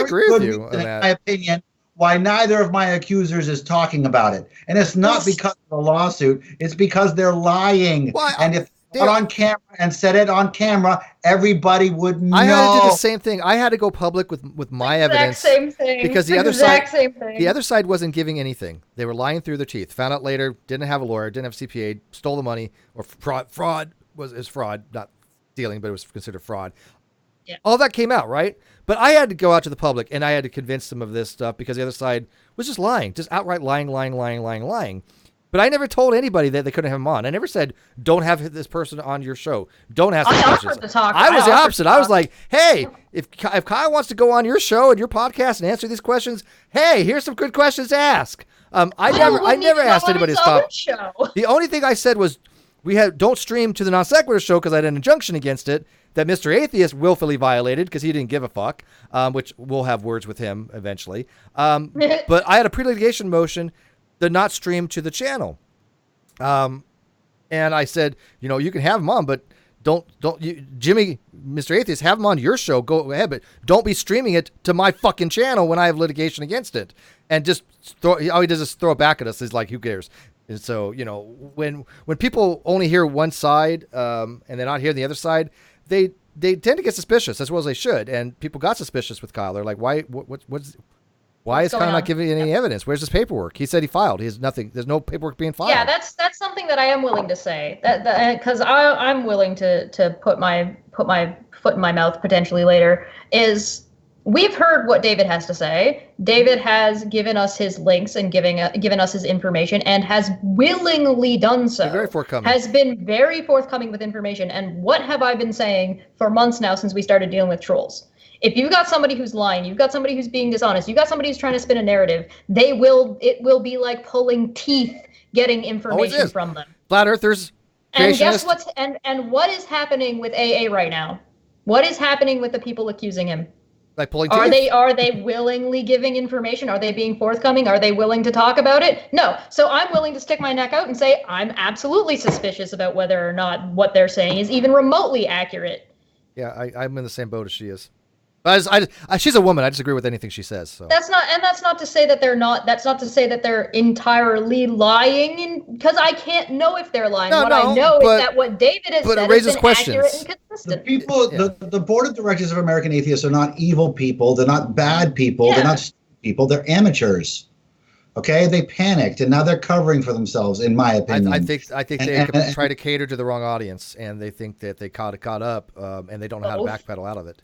good reason, in my opinion, why neither of my accusers is talking about it. And it's not because of the lawsuit. It's because they're lying. And if put on camera and said it on camera, everybody would know. I had to do the same thing. I had to go public with my evidence. Same thing. Because the other side wasn't giving anything. They were lying through their teeth. Found out later, didn't have a lawyer, didn't have CPA, stole the money, or fraud is fraud, not stealing, but it was considered fraud. Yeah. All that came out, right? But I had to go out to the public and I had to convince them of this stuff because the other side was just lying, just outright lying. But I never told anybody that they couldn't have him on. I never said, don't have this person on your show. Don't ask them questions. I was the opposite. I was like, hey, if Kyle wants to go on your show and your podcast and answer these questions, hey, here's some good questions to ask. I never asked anybody to stop. The only thing I said was, don't stream to the Non Sequitur show because I had an injunction against it that Mr. Atheist willfully violated because he didn't give a fuck, which we'll have words with him eventually. But I had a pre-litigation motion to not stream to the channel. And I said, you can have him on, but Jimmy, Mr. Atheist, have him on your show. Go ahead, but don't be streaming it to my fucking channel when I have litigation against it. and just all he does is throw it back at us. He's like, who cares? And so, when people only hear one side, and they're not hearing the other side, they tend to get suspicious, as well as they should. And people got suspicious with Kyle. They're like, why is Kyle not giving any evidence? Where's his paperwork? He said he filed. He has nothing. There's no paperwork being filed. Yeah, that's something that I am willing to say. Because I'm willing to put my foot in my mouth potentially later. Is we've heard what David has to say. David has given us his links and given us his information, and has willingly done so. Very forthcoming. Has been very forthcoming with information. And what have I been saying for months now since we started dealing with trolls? If you've got somebody who's lying, you've got somebody who's being dishonest, you've got somebody who's trying to spin a narrative, it will be like pulling teeth getting information from them. Flat earthers. And guess what's and what is happening with AA right now? What is happening with the people accusing him? Like pulling teeth? Are they willingly giving information? Are they being forthcoming? Are they willing to talk about it? No. So I'm willing to stick my neck out and say I'm absolutely suspicious about whether or not what they're saying is even remotely accurate. Yeah, I'm in the same boat as she is. She's a woman. I disagree with anything she says. So that's not to say that they're not. That's not to say that they're entirely lying, because I can't know if they're lying. I know is that what David has said has been accurate and consistent. The board of directors of American Atheists are not evil people. They're not bad people. Yeah. They're not stupid people. They're amateurs. Okay, they panicked and now they're covering for themselves, in my opinion. I think they try to cater to the wrong audience, and they think that they caught up, and they don't know how to backpedal out of it.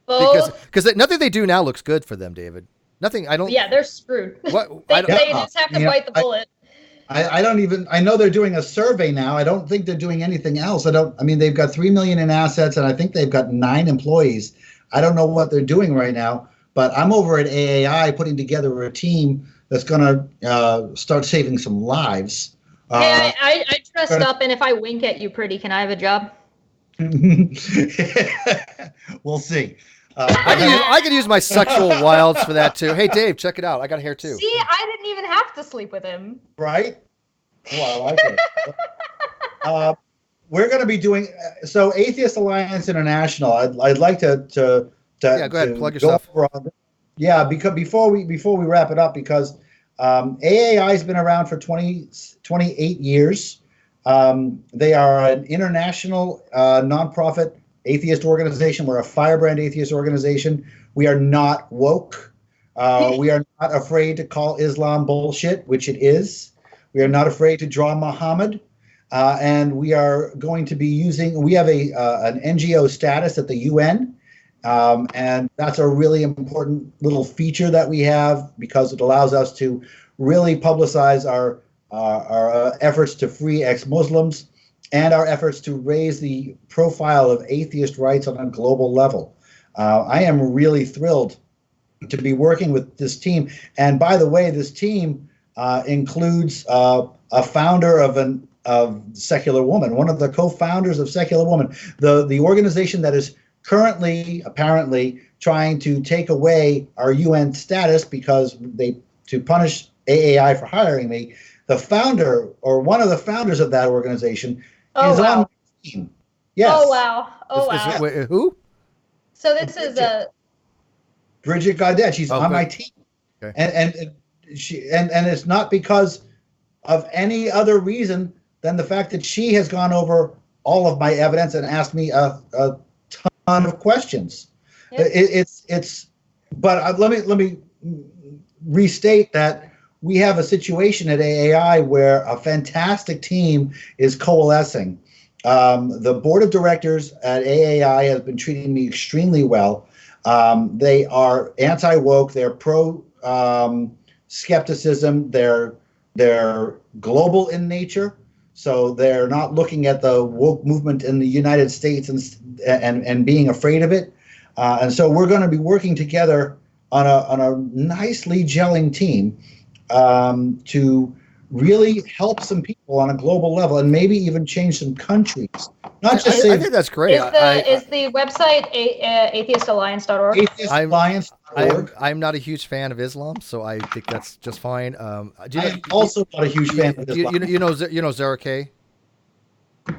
Because nothing they do now looks good for them, David. Nothing. I don't. Yeah, they're screwed. They just have to bite the bullet. I know they're doing a survey now. I don't think they're doing anything else. They've got 3 million in assets, and I think they've got 9 employees. I don't know what they're doing right now, but I'm over at AAI putting together a team that's going to start saving some lives. Hey, I dressed up, and if I wink at you pretty, can I have a job? We'll see. I could use my sexual wilds for that too. Hey, Dave, check it out. I got hair too. See, I didn't even have to sleep with him. Right? Well, I like it. We're going to be doing Atheist Alliance International. I'd like to go ahead, plug yourself. Because before we wrap it up, because AAI has been around for 28 years. They are an international nonprofit atheist organization. We're a firebrand atheist organization. We are not woke. We are not afraid to call Islam bullshit, which it is. We are not afraid to draw Muhammad. And we are going to be we have an NGO status at the UN. And that's a really important little feature that we have, because it allows us to really publicize our efforts to free ex-Muslims and our efforts to raise the profile of atheist rights on a global level. I am really thrilled to be working with this team. And by the way, this team includes a founder of Secular Woman, one of the co-founders of Secular Woman, the organization that is currently apparently trying to take away our UN status because to punish AAI for hiring me. The founder, or one of the founders of that organization, is on the team. Yes. Oh wow! Wait, who? So this is Bridget Gaudet. She's on my team, okay. and it's not because of any other reason than the fact that she has gone over all of my evidence and asked me a ton of questions. Yep. But let me restate that we have a situation at AAI where a fantastic team is coalescing. The board of directors at AAI has been treating me extremely well. They are anti-woke. They're pro skepticism. They're global in nature. So they're not looking at the woke movement in the United States and being afraid of it. And so we're going to be working together on a nicely gelling team to really help some people on a global level and maybe even change some countries. I think that's great. Is the website atheistalliance.org? Atheistalliance.org. I'm not a huge fan of Islam, so I think that's just fine. I'm also not a huge fan of Islam. You know Zara K?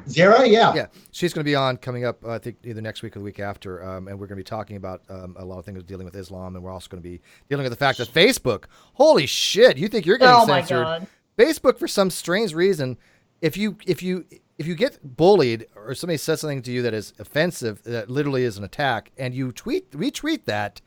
Zara, yeah. Yeah, she's going to be on coming up, I think, either next week or the week after, and we're going to be talking about a lot of things dealing with Islam, and we're also going to be dealing with the fact that Facebook, holy shit, you think you're getting censored. God. Facebook, for some strange reason, if you get bullied or somebody says something to you that is offensive, that literally is an attack, and you retweet that,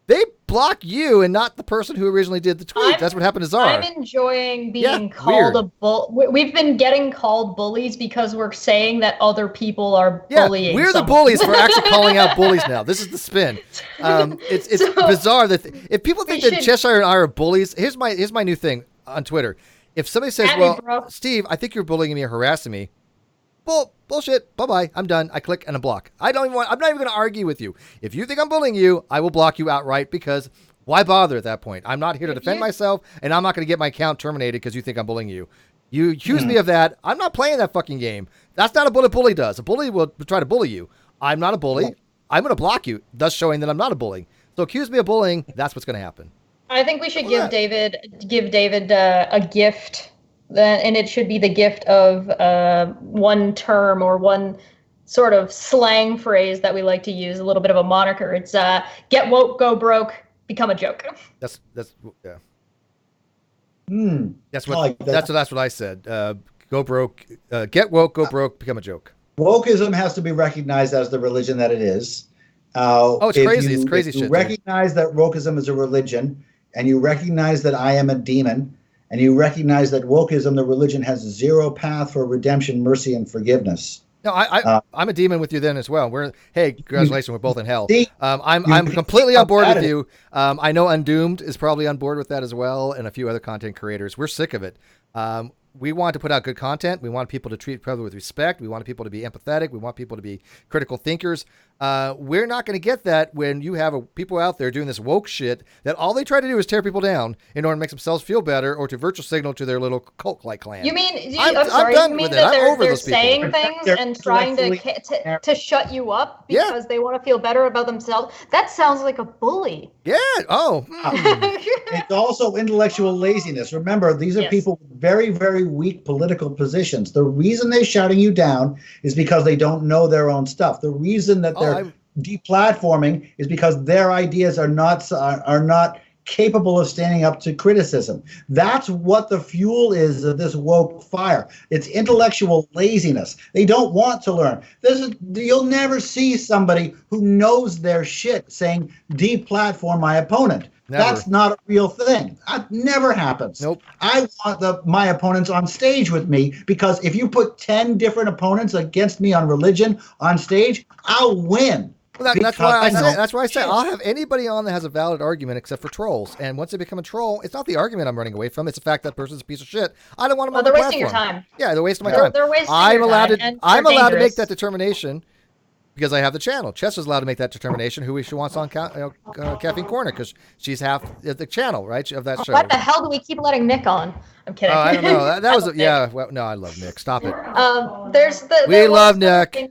they block you and not the person who originally did the tweet. That's what happened to Zara. I'm enjoying being called a bull. We've been getting called bullies because we're saying that other people are bullying. We're the bullies. We're actually calling out bullies now. This is the spin. It's so bizarre that if people think that Cheshire and I are bullies, here's my new thing on Twitter. If somebody says, "Well, Steve, I think you're bullying me or harassing me," bullshit. Bye-bye. I'm done. I click and I block. I'm not even going to argue with you. If you think I'm bullying you, I will block you outright, because why bother at that point? I'm not here to defend myself, and I'm not going to get my account terminated because you think I'm bullying you. You accuse me of that. I'm not playing that fucking game. That's not what a bully does. A bully will try to bully you. I'm not a bully. I'm going to block you, thus showing that I'm not a bully. So accuse me of bullying. That's what's going to happen. I think we should give David a gift. And it should be the gift of one term or one sort of slang phrase that we like to use, a little bit of a moniker. It's get woke, go broke, become a joke. That's yeah. That's what I said. Go broke, get woke, go broke, become a joke. Wokeism has to be recognized as the religion that it is. It's crazy. It's crazy shit. You recognize that wokeism is a religion, and you recognize that I am a demon, and you recognize that wokeism, the religion, has zero path for redemption, mercy, and forgiveness. No, I'm a demon with you then as well. Hey, congratulations, we're both in hell. I'm completely on board with you. I know Undoomed is probably on board with that as well, and a few other content creators. We're sick of it. We want to put out good content. We want people to treat people with respect. We want people to be empathetic. We want people to be critical thinkers. We're not going to get that when you have people out there doing this woke shit that all they try to do is tear people down in order to make themselves feel better or to virtual signal to their little cult-like clan. You mean, I'm done with it. I'm over those people. Saying things and trying to shut you up because they want to feel better about themselves? That sounds like a bully. Yeah. Oh. It's also intellectual laziness. Remember, these are people with very, very weak political positions. The reason they're shouting you down is because they don't know their own stuff. The reason that they're deplatforming is because their ideas are not capable of standing up to criticism. That's what the fuel is of this woke fire. It's intellectual laziness. They don't want to learn. You'll never see somebody who knows their shit saying deplatform my opponent. Never. That's not a real thing. That never happens. Nope. I want my opponents on stage with me, because if you put 10 different opponents against me on religion on stage, I'll win. Well, that's why I say I'll have anybody on that has a valid argument except for trolls. And once they become a troll, it's not the argument I'm running away from. It's the fact that person's a piece of shit. I don't want them on the platform. They're wasting your time. Yeah, they're wasting my time. They're wasting your time. I'm allowed to make that determination because I have the channel. Chester's allowed to make that determination who she wants on Caffeine Corner because she's half the channel, right, of that show. What the hell do we keep letting Nick on? I'm kidding. I don't know. That was well, no, I love Nick. Stop it. We love Nick.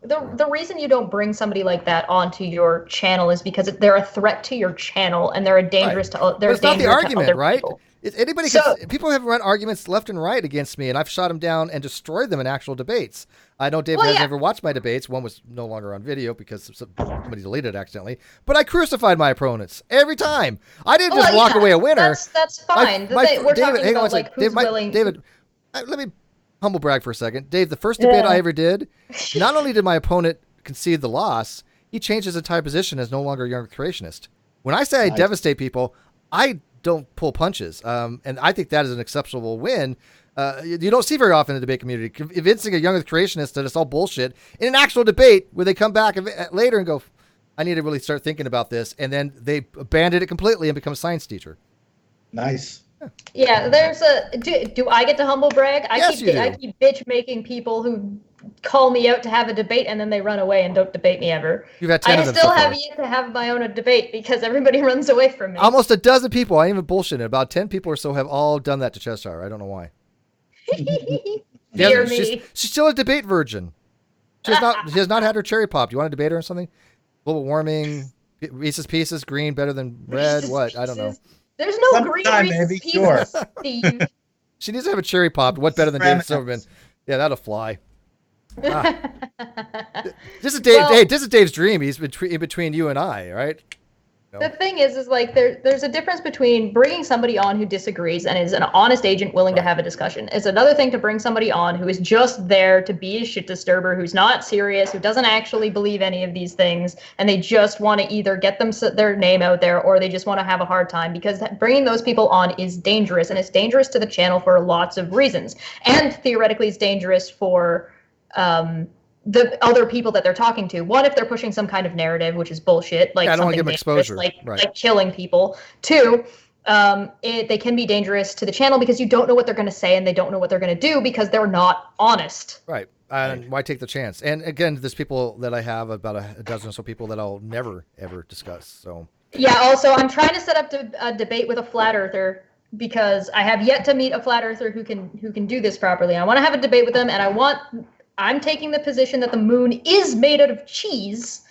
The reason you don't bring somebody like that onto your channel is because they're a threat to your channel and they're dangerous to. They're it's not the argument, right? People. People have run arguments left and right against me, and I've shot them down and destroyed them in actual debates. I know Dave has never watched my debates. One was no longer on video because somebody deleted it accidentally. But I crucified my opponents every time. I didn't just walk away a winner. That's fine. We're talking about like who's willing. David, let me humble brag for a second. Dave, the first debate I ever did, not only did my opponent concede the loss, he changed his entire position as no longer a young creationist. When I say I devastate people, I don't pull punches. And I think that is an exceptional win. You don't see very often in the debate community convincing a young creationist that it's all bullshit in an actual debate where they come back later and go, I need to really start thinking about this. And then they abandon it completely and become a science teacher. Nice. Yeah, there's do I get to humble brag? I keep bitch making people who call me out to have a debate and then they run away and don't debate me ever. You've had 10 I still have yet to have my own debate because everybody runs away from me. Almost a dozen people, I ain't even bullshitting, about 10 people or so have all done that to Cheshire. I don't know why. Dear me. She's still a debate virgin. She has not had her cherry popped. You want to debate her on something? Global warming, Reese's Pieces, green better than red, Reese's what? Pieces. I don't know. There's no green Reese's Pieces, Steve. She needs to have a cherry popped. What better than David Silverman? Yeah, that'll fly. This is Dave. Well, this is Dave's dream. He's in between you and I, right? The thing is like there's a difference between bringing somebody on who disagrees and is an honest agent willing to have a discussion. It's another thing to bring somebody on who is just there to be a shit disturber, who's not serious, who doesn't actually believe any of these things, and they just want to either get their name out there or they just want to have a hard time, because bringing those people on is dangerous, and it's dangerous to the channel for lots of reasons. And theoretically, it's dangerous for the other people that they're talking to. One, if they're pushing some kind of narrative, which is bullshit, like something dangerous, like killing people. Two, they can be dangerous to the channel because you don't know what they're going to say and they don't know what they're going to do because they're not honest. Right. And why take the chance? And again, there's people that I have, about a dozen or so people that I'll never, ever discuss. So yeah, also, I'm trying to set up a debate with a flat earther, because I have yet to meet a flat earther who can do this properly. I want to have a debate with them, and I'm taking the position that the moon is made out of cheese,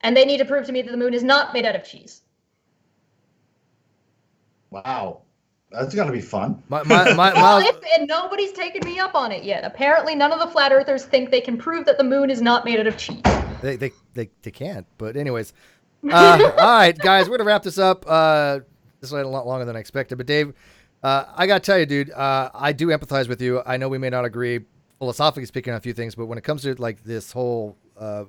and they need to prove to me that the moon is not made out of cheese. Wow. That's going to be fun. And nobody's taken me up on it yet. Apparently, none of the flat earthers think they can prove that the moon is not made out of cheese. They can't. But anyways, all right, guys, we're going to wrap this up. This went a lot longer than I expected. But Dave, I got to tell you, dude, I do empathize with you. I know we may not agree philosophically speaking on a few things, but when it comes to like this whole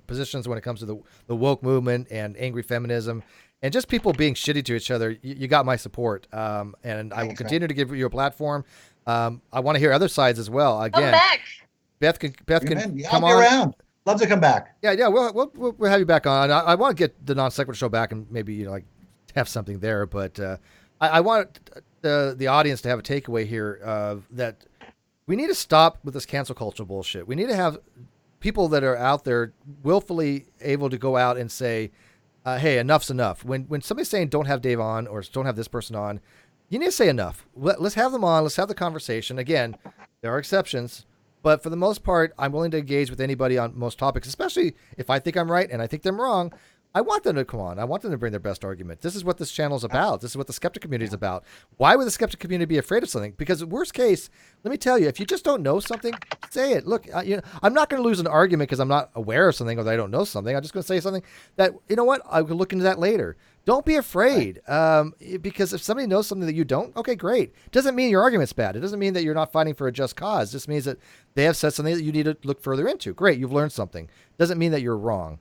positions, when it comes to the woke movement and angry feminism and just people being shitty to each other, you got my support. And I will continue to give you a platform. I want to hear other sides as well. Again, come back. Beth can come on. Around. Love to come back. Yeah. We'll have you back on. I want to get the Non Sequitur show back and maybe like have something there, but I want the audience to have a takeaway here that we need to stop with this cancel culture bullshit. We need to have people that are out there willfully able to go out and say, hey, enough's enough. When somebody's saying don't have Dave on or don't have this person on, you need to say enough. Let's have them on. Let's have the conversation. Again, there are exceptions, but for the most part, I'm willing to engage with anybody on most topics, especially if I think I'm right and I think them wrong. I want them to come on. I want them to bring their best argument. This is what this channel is about. This is what the skeptic community is about. Why would the skeptic community be afraid of something? Because worst case, let me tell you, if you just don't know something, say it. Look, I'm not going to lose an argument because I'm not aware of something or that I don't know something. I'm just going to say something that, you know what, I will look into that later. Don't be afraid, because if somebody knows something that you don't, okay, great. Doesn't mean your argument's bad. It doesn't mean that you're not fighting for a just cause. It just means that they have said something that you need to look further into. Great, you've learned something. Doesn't mean that you're wrong.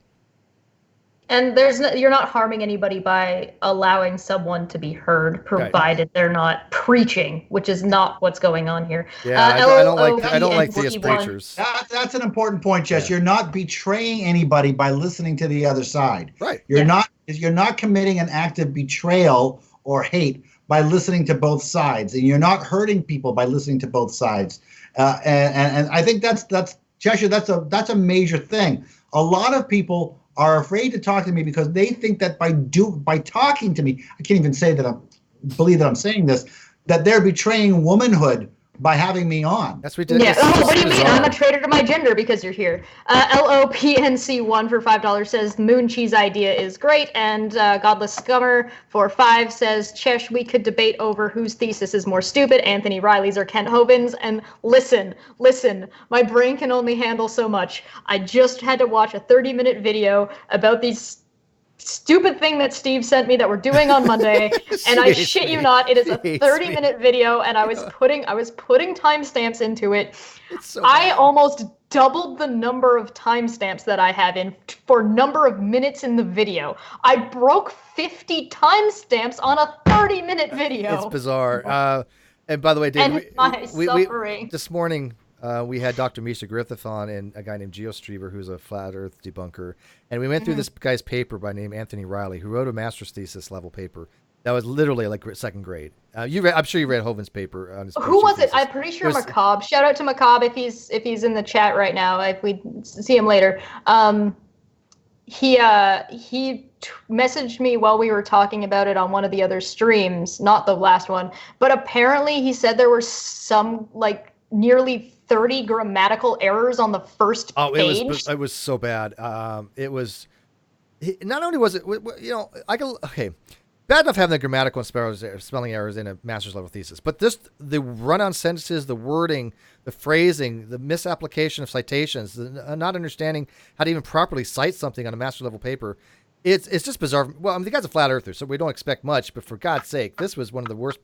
And you're not harming anybody by allowing someone to be heard, provided they're not preaching, which is not what's going on here. Yeah, I don't like theist preachers. That's an important point, Jess. Yeah. You're not betraying anybody by listening to the other side. Right. You're not committing an act of betrayal or hate by listening to both sides, and you're not hurting people by listening to both sides. And I think that's Cheshire. That's a major thing. A lot of people are afraid to talk to me because they think that by talking to me, I can't even say that believe that I'm saying this, that they're betraying womanhood by having me on. That's ridiculous. Yeah. Oh, what do you mean? I'm a traitor to my gender because you're here. LOPNC1 for $5 says the moon cheese idea is great, and Godless Scummer for $5 says, Chesh, we could debate over whose thesis is more stupid, Anthony Riley's or Kent Hovind's. And listen, my brain can only handle so much. I just had to watch a 30-minute video about these stupid thing that Steve sent me that we're doing on Monday, and I shit you not, it is a 30-minute video, and I was putting timestamps into it. I almost doubled the number of timestamps that I have in for number of minutes in the video. I broke 50 timestamps on a 30-minute video. It's bizarre. And by the way, Dave, we this morning we had Dr. Misha Griffith on and a guy named Geo Streever, who's a flat earth debunker. And we went through this guy's paper by name Anthony Riley, who wrote a master's thesis level paper that was literally like second grade. I'm sure you read Hovind's paper on his Who was thesis. it? I'm pretty sure Macabre. Shout out to Macabre if he's in the chat right now, if we see him later. He messaged me while we were talking about it on one of the other streams, not the last one, but apparently he said there were some like nearly 30 grammatical errors on the first page. It was so bad. It was not only was it, okay. bad enough having the grammatical and spelling errors in a master's level thesis, but the run-on sentences, the wording, the phrasing, the misapplication of citations, the not understanding how to even properly cite something on a master's level paper, it's just bizarre. Well, I mean, the guy's a flat earther, so we don't expect much, but for God's sake, this was one of the worst.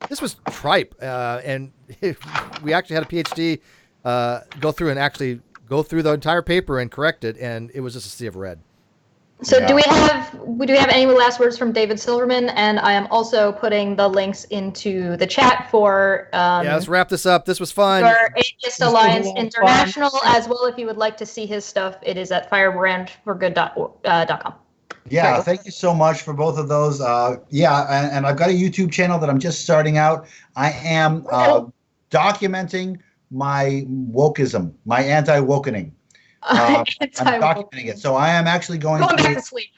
This was tripe, and we actually had a PhD go through the entire paper and correct it, and it was just a sea of red. So do we have any last words from David Silverman? And I am also putting the links into the chat for let's wrap this up. This was fun. For Atheist Alliance International as well. If you would like to see his stuff, it is at firebrandforgood.com. Yeah, thank you so much for both of those. And I've got a YouTube channel that I'm just starting out. I am documenting my wokeism, my anti-wokening. I'm documenting it. So I am actually going back to sleep.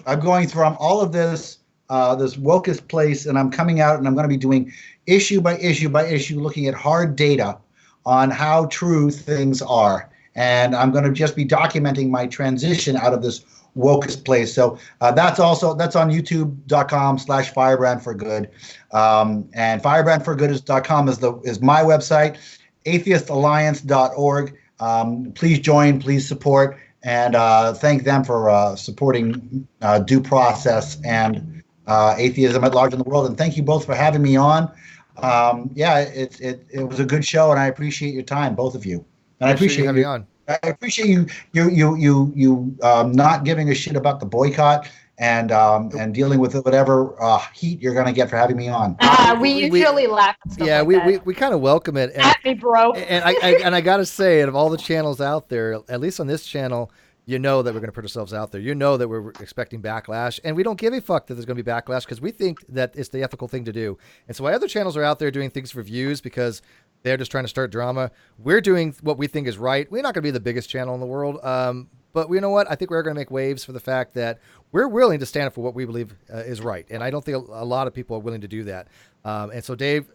I'm going through all of this wokest place, and I'm coming out and I'm going to be doing issue by issue by issue, looking at hard data on how true things are. And I'm going to just be documenting my transition out of this wokest place. So that's on youtube.com/firebrandforgood. And firebrandforgood.com is my website, atheistalliance.org. Please join, please support, and thank them for supporting due process and atheism at large in the world. And thank you both for having me on. It was a good show, and I appreciate your time, both of you. And I appreciate having you on. I appreciate you not giving a shit about the boycott and dealing with whatever heat you're going to get for having me on. We usually laugh at stuff like that. we kind of welcome it. At me, bro. And I got to say, out of all the channels out there, at least on this channel, you know that we're going to put ourselves out there. You know that we're expecting backlash, and we don't give a fuck that there's going to be backlash because we think that it's the ethical thing to do. And so while other channels are out there doing things for views because they're just trying to start drama, we're doing what we think is right. We're not going to be the biggest channel in the world, but you know what? I think we're going to make waves for the fact that we're willing to stand up for what we believe is right, and I don't think a lot of people are willing to do that. And so, Dave,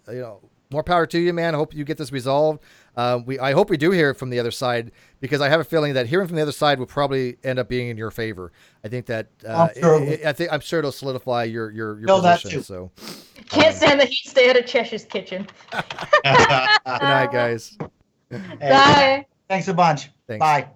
more power to you, man. I hope you get this resolved. I hope we do hear from the other side, because I have a feeling that hearing from the other side will probably end up being in your favor. I think that I'm sure it'll solidify your position. So can't stand the heat. Stay out of Cheshire's kitchen. Good night, guys. Bye. Thanks a bunch. Thanks. Bye.